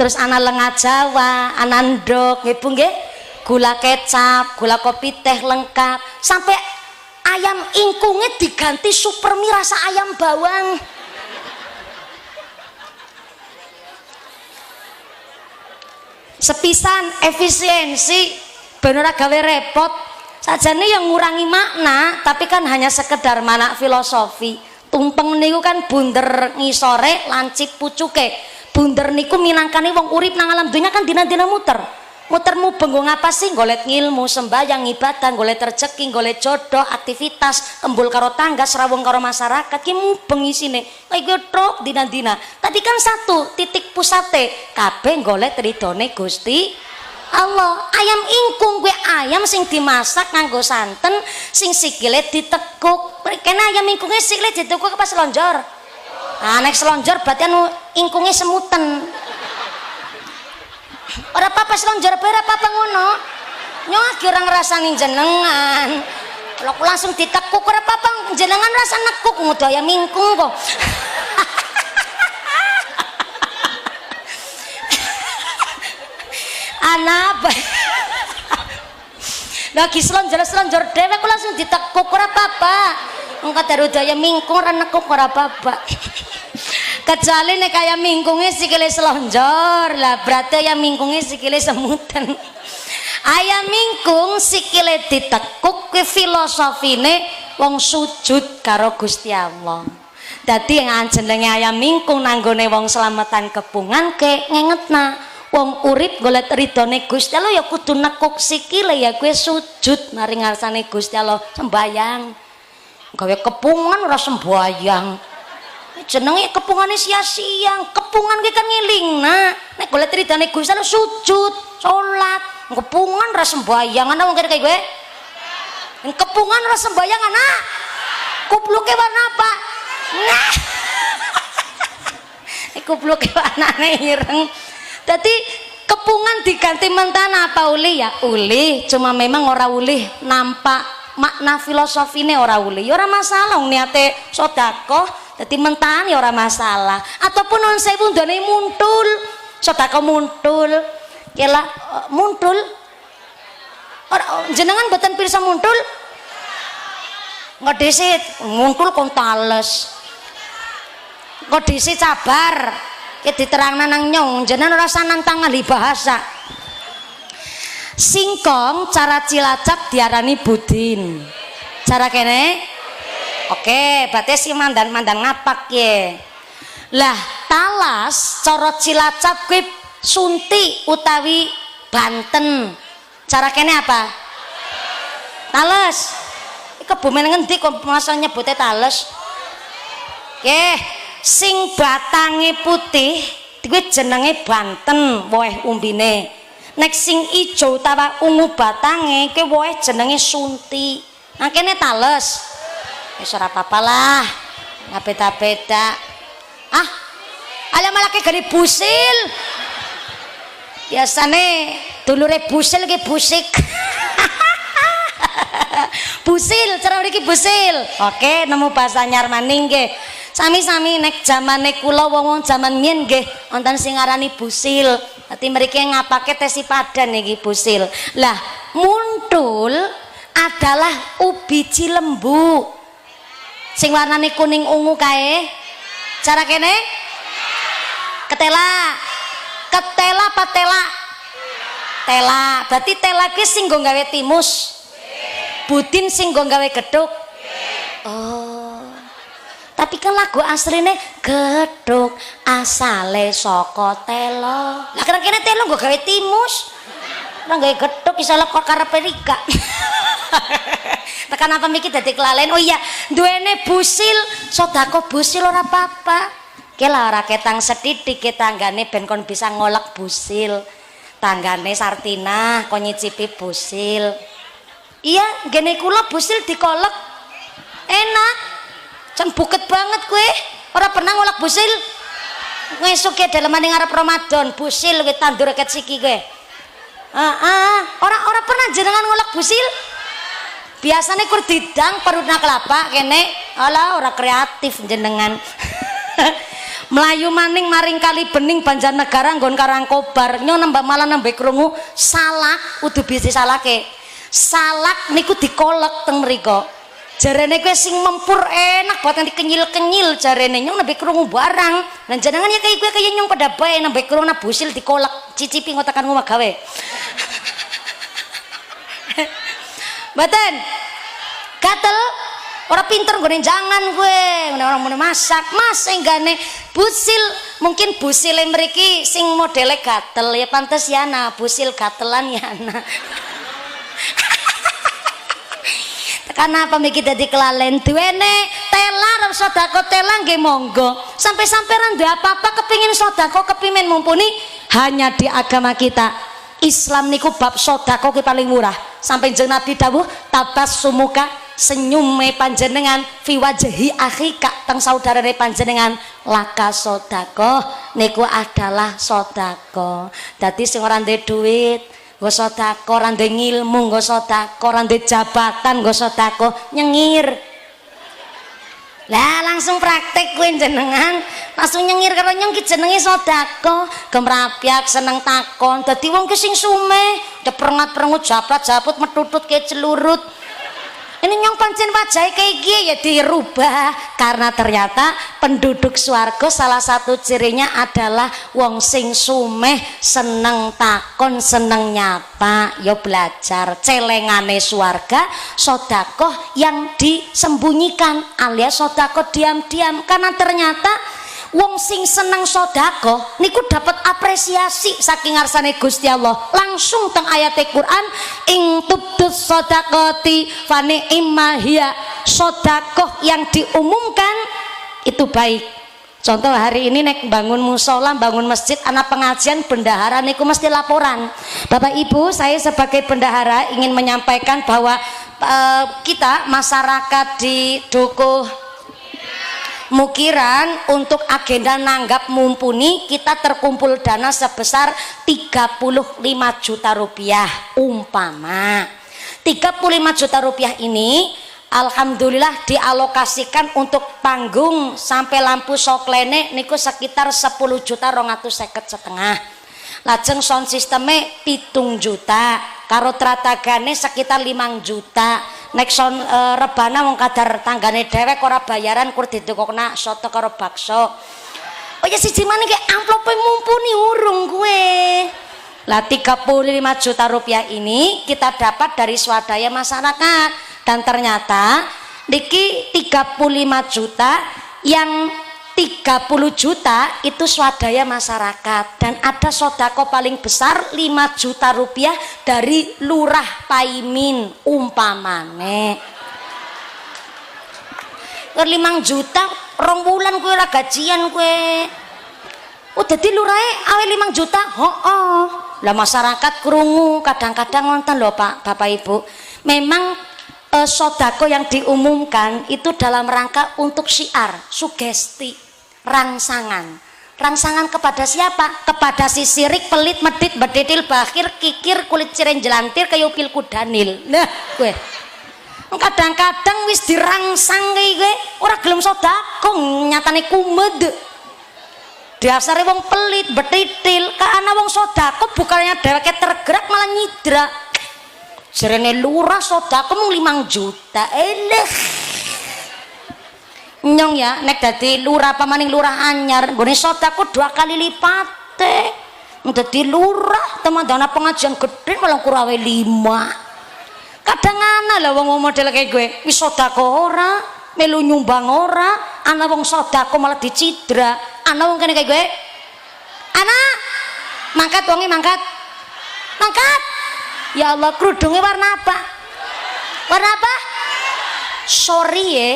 Terus ana lengah Jawa, ana ndok nggih Bu nggih. Gula kecap, gula kopi teh lengkap. Sampai ayam ingkungnya diganti super mie rasa ayam bawang. Sepisan efisiensi bener gawe repot sajane yang ngurangi makna, tapi kan hanya sekedar mana filosofi. Tumpeng niku kan bunder ngisore lancip pucuke. Bunder niku minangkane wong urip nang alam dunya kan dina-dina muter. Mutermu benggo ngapa sih? Golet ngilmu, sembahyang, ibadah, golet rezeki, golet jodoh, aktivitas, kembul karo tangga, serawung karo masyarakat. Ki mubeng isine. Kayak tok dina-dina. Tadi kan satu titik pusate, kabeh golet ridhone Gusti Allah. Ayam ingkung kuwi ayam sing dimasak nganggo santen, sing sikile ditekuk. Kene ayam ingkungnya sikile ditekuk apa selonjor? Ah nek selonjor berarti anu ingkungnya semuten. Ora apa-apa selonjor ora apa-apa ngono. Nyok kira ngrasani jenengan. Kalau langsung ditekuk ora apa-apa jenengan rasa nekuk ngudaya mingkung kok. Ana apa? Lagi selonjor dhewe aku langsung ditekuk ora apa-apa. Engko darudaya mingkung ora nekuk ora apa-apa. Kecuali nek kaya mingkungnya sikile selonjor lah, berarti ayam mingkungnya sikile semutan. Ayam mingkung sikile ditekuk ke filosofine wong sujud karo Gusti Allah. Dadi yang jenenge ayam mingkung nanggone wong selamatan kepungan ke ngengetna wong urip golek ridhone Gusti Allah ya kudu nekuk sikile ya kowe sujud maring ngarsane Gusti Allah sembayang. Gawe kepungan ora sembayang. Jenenge kepungane sia-sia, kepungan ki kan ngilingna. Nek golek ridane Gusti Allah sujud, salat, kepungan ra sembayang ana wong kaya kowe. Kepungan ra sembayang ana. Kupluke warna apa? Nah. Kupluke warnane ireng. Dadi kepungan diganti mentan apa ulih ya? Ulih, cuma memang ora ulih nampak makna filosofine ora uli ya ora masalah wong niate sedekah dadi mentahan ya ora masalah ataupun non sewu ndone muntul sedekah muntul kela muntul ora jenengan mboten pirsa muntul ngedisit muntul kon tales ngedisit sabar ki diterangna nang nyong jenengan ora sanantang ahli bahasa singkong cara Cilacap diarani budin cara kene oke berarti si mandan ngapak ye lah talas cara Cilacap kuwi sunti utawi Banten cara kene apa tales kebumen ngendi kok masa nyebute tales nggih sing batange putih kuwi jenenge Banten woeh umbine nek sing ijo utawa ungu batange ke woe jenenge sunti nah kene tales wis ora apa-apa lah nggak beda-beda ala malah ke gani busil biasane dulure busil ke busik busil cara mriki busil oke nemu bahasa anyar maning nggih sami-sami nek zamane kula wong-wong jaman mien nggih wonten sing ngarani busil dadi mriki ngapake tesi padan iki busil lah muntul adalah ubi cilembu sing warnane kuning ungu kae cara kene ketela patela tela berarti tela ki sing nggo gawe timus budin sing nggo gawe gedhuk oh tapi kan lagu asline gedhuk asale saka telo lah kira-kira telo nggo gawe timus ora gawe gedhuk iso kok karepe Rika tekan apa mikir dadi kelalen oh iya duwene busil sedekah busil ora apa-apa ki lah ora ketang sethithik ki tanggane ben kon bisa ngolek busil tanggane Sartina kon nyicipi busil iya gene kula busil dikolek enak can buket banget kue ora pernah ngolak busil ngesuk ya dalam ngarep Ramadan busil we tandur ket siki kowe ora pernah jenengan ngolak busil biasanya kur didang perutna kelapa kene ala ora kreatif jenengan Melayu maning maring kali bening Banjarnegara nggon Karangkobar nyo nembak malah nembek krungu salak kudu bisi salake salak niku dikolek teng mriko jarene kowe sing mempur enak buat nanti kenyil-kenyil jarene nyong nembek krungu barang dan jenengan ya kayak gue kayak nyong pada bae nembek krungu busil dikolek cicipi ngotakan rumah gawe Mboten gatel ora pinter nggone jangan gue orang mau masak mas enggane busil mungkin busile mriki sing modele gatel ya pantes ya nah busil gatelan ya nah kenapa mikir dadi kelalen duwene telar sedekah telang nggih monggo sampai-sampai ra duwe apa-apa kepingin sedekah kepingin mumpuni hanya di agama kita Islam niku bab sedekah ki paling murah sampai jeneng Nabi dawuh tabassumuka senyume panjenengan fi wajhi akhika teng saudarane panjenengan laka sedekah niku adalah sedekah dadi sing ora ndek duit nggo sedekah ora ndek ilmu nggo sedekah ora ndek jabatan nggo sedekah nyengir lah langsung praktek kowe jenengan langsung nyengir karo nyong ki jenenge sedekah gemrapyak seneng takon dadi wong ki sing sume deprengat-prengut jabat-jabut metutut ke celurut ini nyong pancen wajah kayak gini ya dirubah karena ternyata penduduk swarga salah satu cirinya adalah wong sing sumeh seneng takon seneng nyapa ya belajar celengane swarga sedekah yang disembunyikan alias sedekah diam-diam karena ternyata wong sing seneng sedekah niku dapat apresiasi saking ngarsane Gusti Allah langsung teng ayat Quran ing tubdus sedaqati fani imahia sedekah yang diumumkan itu baik contoh hari ini nek bangun musola bangun masjid anak pengajian bendahara niku mesti laporan Bapak Ibu saya sebagai bendahara ingin menyampaikan bahwa kita masyarakat di Dukuh Mukiran untuk agenda nanggap mumpuni kita terkumpul dana sebesar 35 juta rupiah umpama 35 juta rupiah ini alhamdulillah dialokasikan untuk panggung sampai lampu soklene niku sekitar 10 juta 250 setengah. Lajeng sound sistemnya 7 juta karo tratagane sekitar 5 juta. Nek sound rebana wong kadar tanggane dhewek ora bayaran kur didukokna soto karo bakso. Oh ya siji maneh ki amplope mumpuni urung kuwe. Lah 35 juta rupiah ini kita dapat dari swadaya masyarakat dan ternyata niki 35 juta yang 30 juta itu swadaya masyarakat dan ada sodako paling besar 5 juta rupiah dari Lurah Paimin umpamane 5 juta rong bulan kue ra gajian kue dadi lurahe awe 5 juta lah masyarakat krungu kadang-kadang ngonten lho Pak Bapak Ibu memang sodako yang diumumkan itu dalam rangka untuk syiar sugesti rangsangan kepada siapa? Kepada si sirik, pelit, medit, bededil, bakhir, kikir, kulit cireng jelantir, kayupil kudanil. Nah, gue kadang-kadang wis dirangsang kayak gue ora gelem sodako nyatane kumed. Dasare wong pelit, bededil, karena wong sodako bukannya dheweke tergerak malah nyidra. Jerene lurah sodako mung 5 juta. Nyong ya nek dadi lurah pamaning lurah anyar nggone sedekah 2 kali lipate dadi lurah teman-teman pengajian gede malah kurawe 5 kadang ana lho wong model kayak gue wis sedekah ora melu nyumbang ora ana wong sedekah malah dicidra ana wong kene kayak gue ana mangkat wonge mangkat ya Allah kerudungnya warna apa sorry ya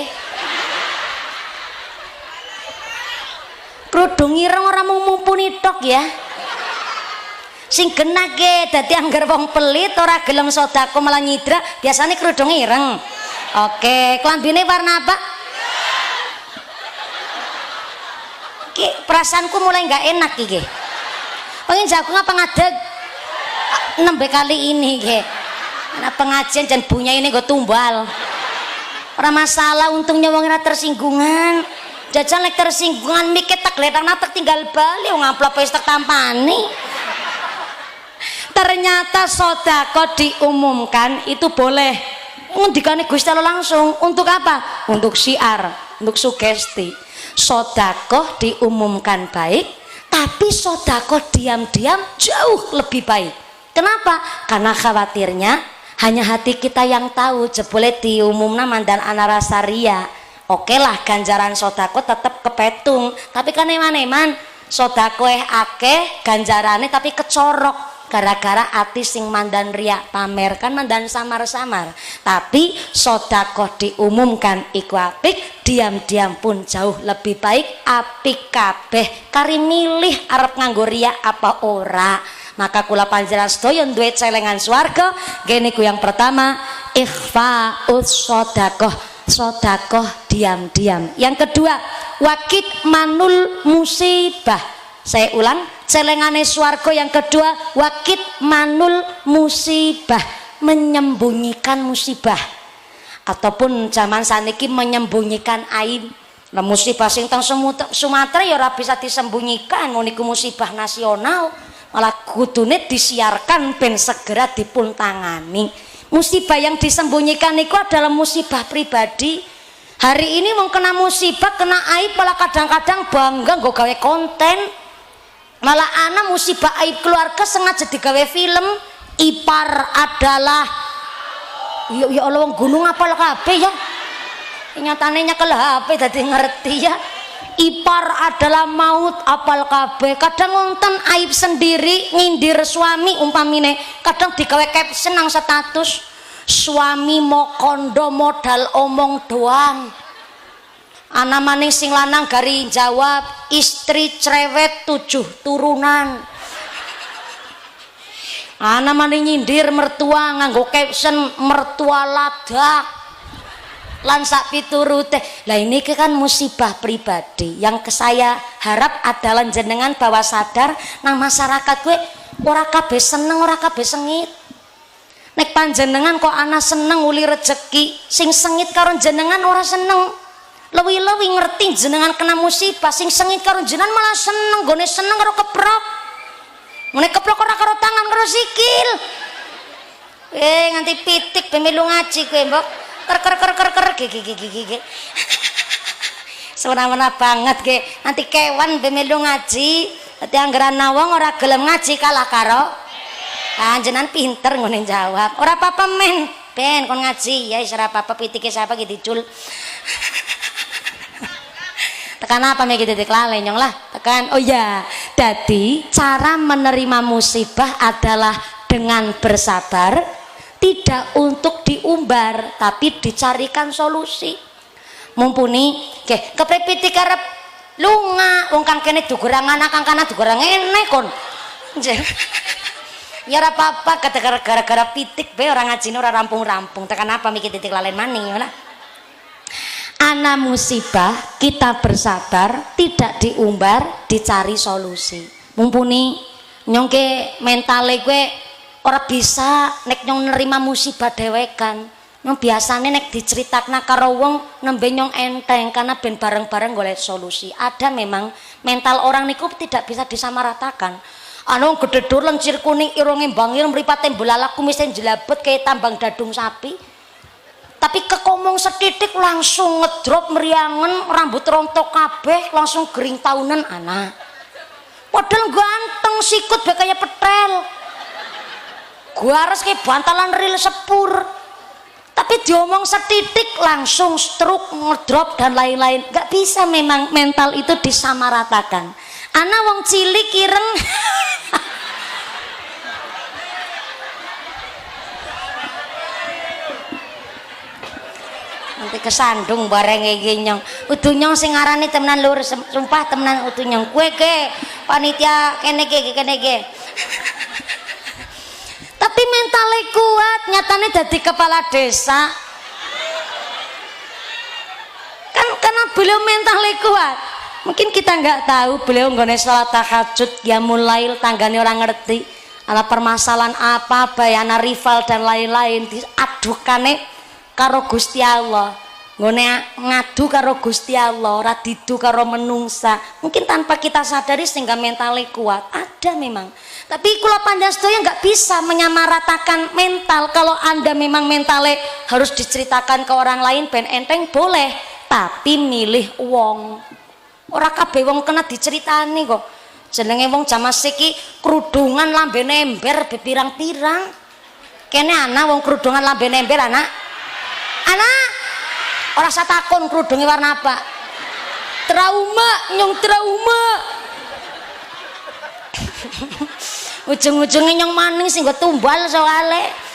kerudung ireng ora mung mumpuni tok ya sing genake dadi anggar wong pelit ora gelem sedekah malah nyidra biasane kerudung ireng oke klambine warna apa ki perasaanku mulai nggak enak iki pengen jago ngapa ngadeg nembe kali ini ki anak pengajian dan punya ini gue tumbal ora masalah untungnya wong ora tersinggungan jajan lek tersinggungan mikir tak gledang tak tinggal bali wong amplop wis tak tampani ternyata sedekah diumumkan itu boleh ngendikane Gusti Allah langsung untuk apa? Untuk syiar, untuk sugesti. Sedekah diumumkan baik tapi sedekah diam-diam jauh lebih baik. Kenapa? Karena khawatirnya hanya hati kita yang tahu jebule diumumna mandan ana rasa ria. Oke lah ganjaran sodako tetap kepetung tapi kan eman-eman sodako akeh ganjarane tapi kecorok gara-gara ati sing mandan riak pamer kan mandan samar-samar tapi sodako diumumkan iku apik diam-diam pun jauh lebih baik apik kabeh kari milih arep nganggo riak apa ora maka kula panjenengan sedaya duwe celengan swarga gene ku yang pertama ikhfaus sodakoh diam-diam. Yang kedua wakit manul musibah. Saya ulang celengane swarga yang kedua wakit manul musibah menyembunyikan musibah ataupun zaman saniki menyembunyikan aib. Nah musibah sing teng Sumatera ya ora bisa disembunyikan niku musibah nasional malah kudune disiarkan ben segera dipuntangani. Musibah yang disembunyikan itu adalah musibah pribadi. Hari ini mau kena musibah, kena aib malah kadang-kadang bangga gue gawe konten. Malah anak musibah aib keluarga sengaja digawe film. Ipar adalah ya Allah wong gunung apal kabeh ya. Nyatane nyekel HP dadi ngerti ya. Ipar adalah maut apal kabeh. Kadang ngonten aib sendiri nyindir suami umpamine kadang digawe caption nang status suami mau kondo modal omong doang ana maning sing lanang gari jawab istri cerewet 7 turunan ana maning nyindir mertua nganggo caption mertua ladak lan sak piturute. Lah ini kan musibah pribadi yang saya harap adalah jenengan bahwa sadar nang masyarakat gue ora kabeh seneng ora kabeh sengit. nek panjenengan kok ana seneng uli rezeki sing sengit karo jenengan ora seneng, lewi-lewi ngerti jenengan kena musibah sing sengit karo jenengan malah seneng, gone seneng karo keprok, ngene keprok ora karo tangan karo sikil. Nganti pitik pemilu ngaji kowe mbok ker gigi semena-mena banget ge nanti kewan pemilu ngaji dadi anggaran nawang ora gelem ngaji kalah karo panjenengan pinter ngene jawab ora apa-apa men ben kon ngaji ya ora apa-apa pitike siapa gitu dicul tekan apa mek titik lale nyong lah tekan oh ya dadi cara menerima musibah adalah dengan bersabar, tidak untuk diumbar tapi dicarikan solusi. Mumpuni nggih keprepiti karep lunga wong kang kene dugurang anak kang kana dugurang enek kon. Ya ora apa-apa gara-gara pitik be ora ngajine ora rampung-rampung. Tekan apa mikir titik lalen maning ya lah. Ana musibah kita bersabar, tidak diumbar, dicari solusi. Mumpuni nyongke mentale gue ora bisa nek nyong nerima musibah dewekan. Nyong biasane nek diceritakna karo wong nembe nyong enteng karena ben bareng-bareng golek solusi. Ada memang mental orang niku tidak bisa disamaratakan. Anu gede dur lencir kuning irunge bangir mripate belalak kumise jelabet kayak tambang dadung sapi. Tapi kekomong setitik langsung ngedrop meriangen rambut rontok kabeh langsung gering tahunan anak. Padahal ganteng sikut be kaya petel. Gua harus kayak bantalan ril sepur. Tapi diomong setitik langsung stroke, ngedrop dan lain-lain. Gak bisa memang mental itu disamaratakan. Ana wong cilik ireng nanti kesandung bareng iki nyong. Udu nyong sing arane temenan lur, sumpah temenan udu nyong. Kowe ke panitia kene ke. Tapi mentalnya kuat, nyatanya jadi kepala desa. Kan karena beliau mentalnya kuat. Mungkin kita nggak tahu beliau nggone salat tahajud, ya mulai tanggane orang ngerti. Ada permasalahan apa, bayana rival dan lain-lain diadukane karo Gusti Allah. Nggone ngadu karo Gusti Allah, ora didu karo menungsa. Mungkin tanpa kita sadari sehingga mentalnya kuat. Ada memang. Tapi kula panjang sedaya nggak bisa menyamaratakan mental. Kalau Anda memang mentalnya harus diceritakan ke orang lain ben enteng boleh, tapi milih wong. Ora kabeh wong kena diceritani kok. Jenenge wong jaman siki kerudungan lambene ember bepirang-pirang. Kene ana wong kerudungan lambene ember anak. Anak ora usah takon kerudunge warna apa. Trauma, nyong trauma. Ujung-ujungnya nyong maning sing go tumbal soale.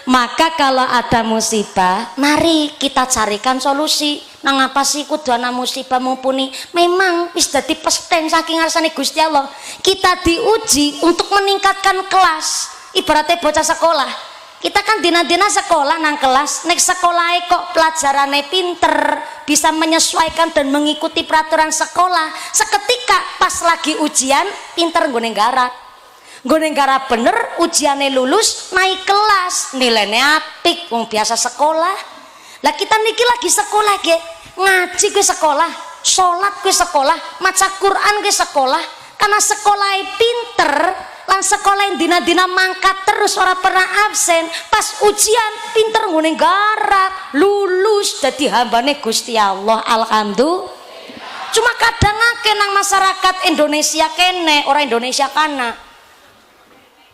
Maka kalau ada musibah, mari kita carikan solusi. Nang apa sih kudu ana musibah mumpuni? Memang wis dadi pesten saking ngarsane Gusti Allah. Kita diuji untuk meningkatkan kelas. Ibaratnya bocah sekolah. Kita kan dina-dina sekolah nang kelas, nek sekolahnya kok pelajarannya pinter, bisa menyesuaikan dan mengikuti peraturan sekolah. Seketika pas lagi ujian, pinter nggone garap. Nggone garap bener, ujiannya lulus, naik kelas, nilainya apik, wong biasa sekolah. Lah kita niki lagi sekolah ge, ngaji ke sekolah, sholat ke sekolah, maca Quran ke sekolah, karena sekolahnya pinter. Lan sekolah yang dina-dina mangkat terus ora pernah absen, pas ujian pinter ngene garap lulus dadi hambane Gusti Allah. Alhamdulillah. Cuma kadang akeh nang masyarakat Indonesia kene, orang Indonesia kana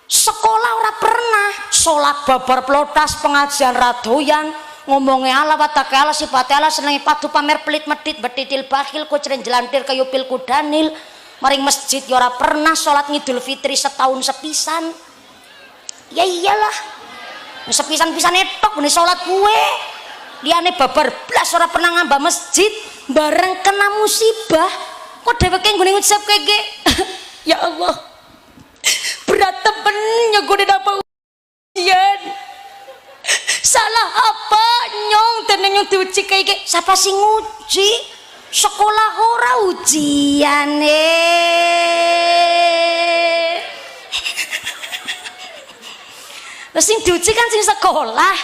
sekolah ora pernah, sholat babar plotas, pengajian radoyan, ngomongnya ala watake ala sifate ala senengi padu pamer pelit medit betitil bakhil kucren jelantir kayupil kudanil. Maring masjid ya ora pernah, sholat ngidul fitri setahun sepisan. Ya iyalah, sepisan-pisan etok ini sholat gue. Liane babar blas ora pernah ngambah masjid, bareng kena musibah. Kok dheweke nggone ngucap kege. Ya Allah, berat temen nyegone apa ujian. Salah apa nyong teneng nyong diuji kege. Siapa sing nguji? Sekolah ora ujian Lah sing diuji kan sing sekolah.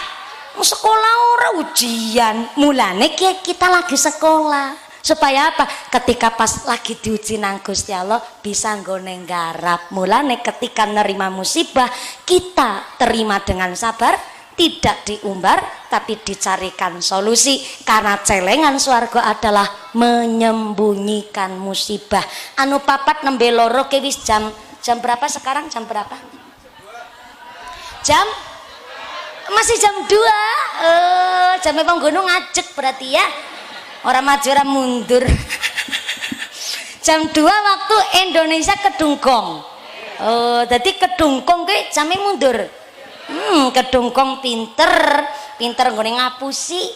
Sekolah ora ujian. Mulane kita lagi sekolah. Supaya apa? Ketika pas lagi diuji nang Gusti Allah bisa nggone nggarap. Mulane ketika nerima musibah kita terima dengan sabar, tidak diumbar tapi dicarikan solusi, karena celengan swarga adalah menyembunyikan musibah. Anu papat nembe loro ke wis jam berapa sekarang? Jam berapa? Jam masih jam 2. Jamnya penggunung ngajek berarti ya. Orang maju orang mundur. Jam 2 waktu Indonesia kedungkong. Jadi kedungkong ke jamnya mundur. Kedungkong pinter nggone ngapusi.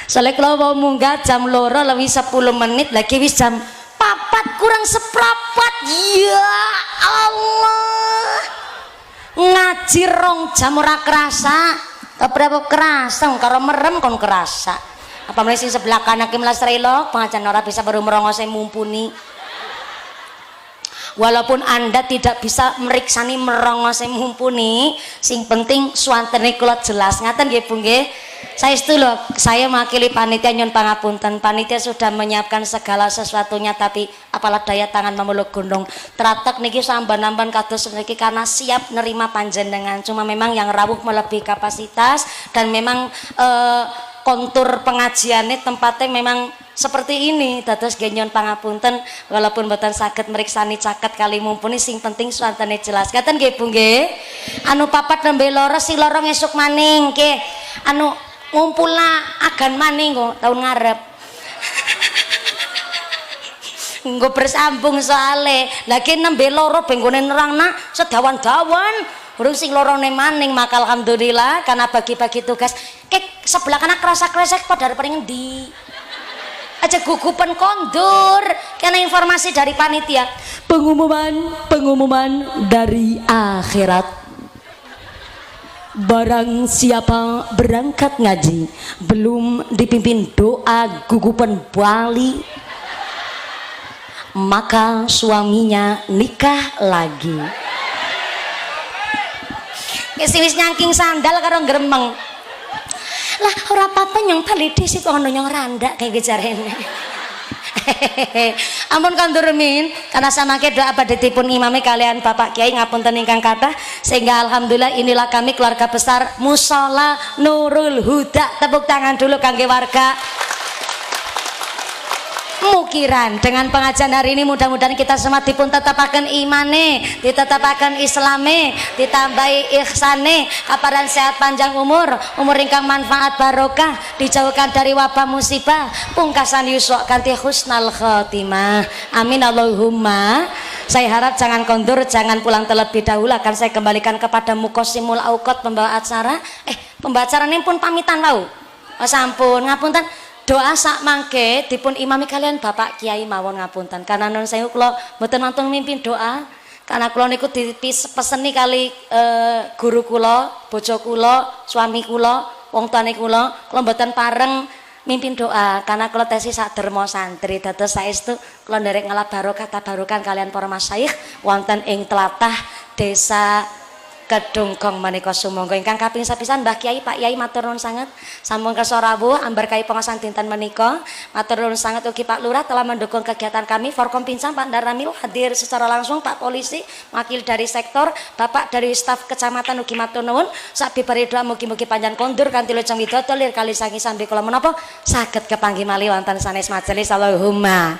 Soalnya kalau mau munggah jam loro lebih 10 menit lagi wis jam 4 kurang seprapat. Ya Allah. Ngaji rong jam ora kerasa. Berapa kerasa? Karo merem kon kerasa. Apa mulai sing sebelah kanan ki melastrelo pengajian ora bisa baru merongose mumpuni. Walaupun Anda tidak bisa meriksani merongose mumpuni, sing penting swantene kula jelas ngaten nggih Bu nggih. Saya mewakili panitia nyun pangapunten. Panitia sudah menyiapkan segala sesuatunya, tapi apalah daya tangan memeluk gunung. Teratek niki samban-amban kados niki karena siap nerima panjenengan. Cuma memang yang rawuh melebihi kapasitas dan memang kontur pengajiannya tempatnya memang seperti ini. Dados genyon pangapunten walaupun mboten saged meriksani caket kali mumpuni, sing penting swantene jelas. Ngaten nggih Bu nggih. Anu papat nembe loro si lorong esuk maning nggih. Anu ngumpulna agan maning kok tahun ngarep. Nggo bersambung soale. Lagi nembe loro benggone nerangna sedawan-dawan. Urung sing lorone maning, maka alhamdulillah karena bagi-bagi tugas. Kek sebelah kanan kresek-kresek pada paling ngendi. Aja gugupan kondur karena informasi dari panitia. Pengumuman dari akhirat. Barang siapa berangkat ngaji belum dipimpin doa gugupan Bali, maka suaminya nikah lagi. Wis nyangking sandal karo gremeng. Lah ora apa-apa nyong tali dhisik kok ono nyong randak kayak gejarene. Ampun kondur-min, karena samangke doa badhetipun imami kalian Bapak Kiai ngapunten ingkang kathah, sehingga alhamdulillah inilah kami keluarga besar Mushola Nurul Huda. Tepuk tangan dulu kangge warga Mukiran. Dengan pengajian hari ini mudah-mudahan kita semua dipun tetapaken imane, ditetapaken islame, ditambahi ihsane, kaparan sehat panjang umur ingkang manfaat barokah, dijauhkan dari wabah musibah, pungkasan yuswa kanthi husnal khotimah. Amin Allahumma. Saya harap jangan kondur, jangan pulang terlebih dahulu. Akan saya kembalikan kepada Mukosimul Auqat pembawa acara. Pembawa acara ini pun pamitan wau. Sampun ngapunten. Doa sak mangke dipun imami kalian Bapak Kiai mawon ngapunten. Karena non saya kula mboten nonton mimpin doa. Karena kula niku dipeseni kali guru kula, bojo kula, suami kula, wong tuane kula mboten pareng mimpin doa. Karena kula tesis sak derma santri. Dados saestu kula nderek ngalap barokah tabarukan kalian para masyayikh wonten ing tlatah Desa Kedungkong menika sumangga ingkang kaping sepisan Mbah Kiai Pak Yai matur nuwun sanget sampun kersa rawuh ambar kai pengawasan dinten menika. Matur nuwun sanget ugi Pak Lurah telah mendukung kegiatan kami. Forkom Pincang Pak Daramil hadir secara langsung, Pak Polisi, wakil dari sektor, Bapak dari staf kecamatan ugi matur nuwun. Sabi bari doa mugi-mugi panjang kondur kanthi lujeng widodo lir kali sangi sambi kula menapa saged kepanggih malih wonten sanes majelis. Allahumma.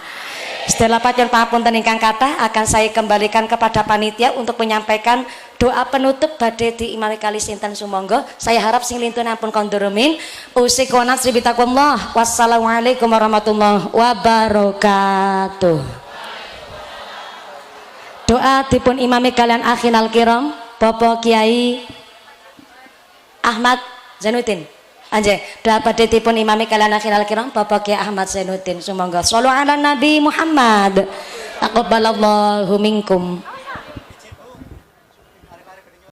Setelah pacun pangapunten ingkang kathah akan saya kembalikan kepada panitia untuk menyampaikan doa penutup badhe diimami kali sinten sumangga. Saya harap sing lintun ampun kondurumin. Usiku wa nasri bitaqwallah. Wassalamualaikum warahmatullahi wabarakatuh. Doa dipun imami kalian akhinal kiram Bapak Kiai Ahmad Zainuddin. Anje, doa badhe dipun imami kalian akhinal kiram Bapak Kiai Ahmad Zainuddin sumangga. Shallu ala Nabi Muhammad. Taqabbalallahu minkum.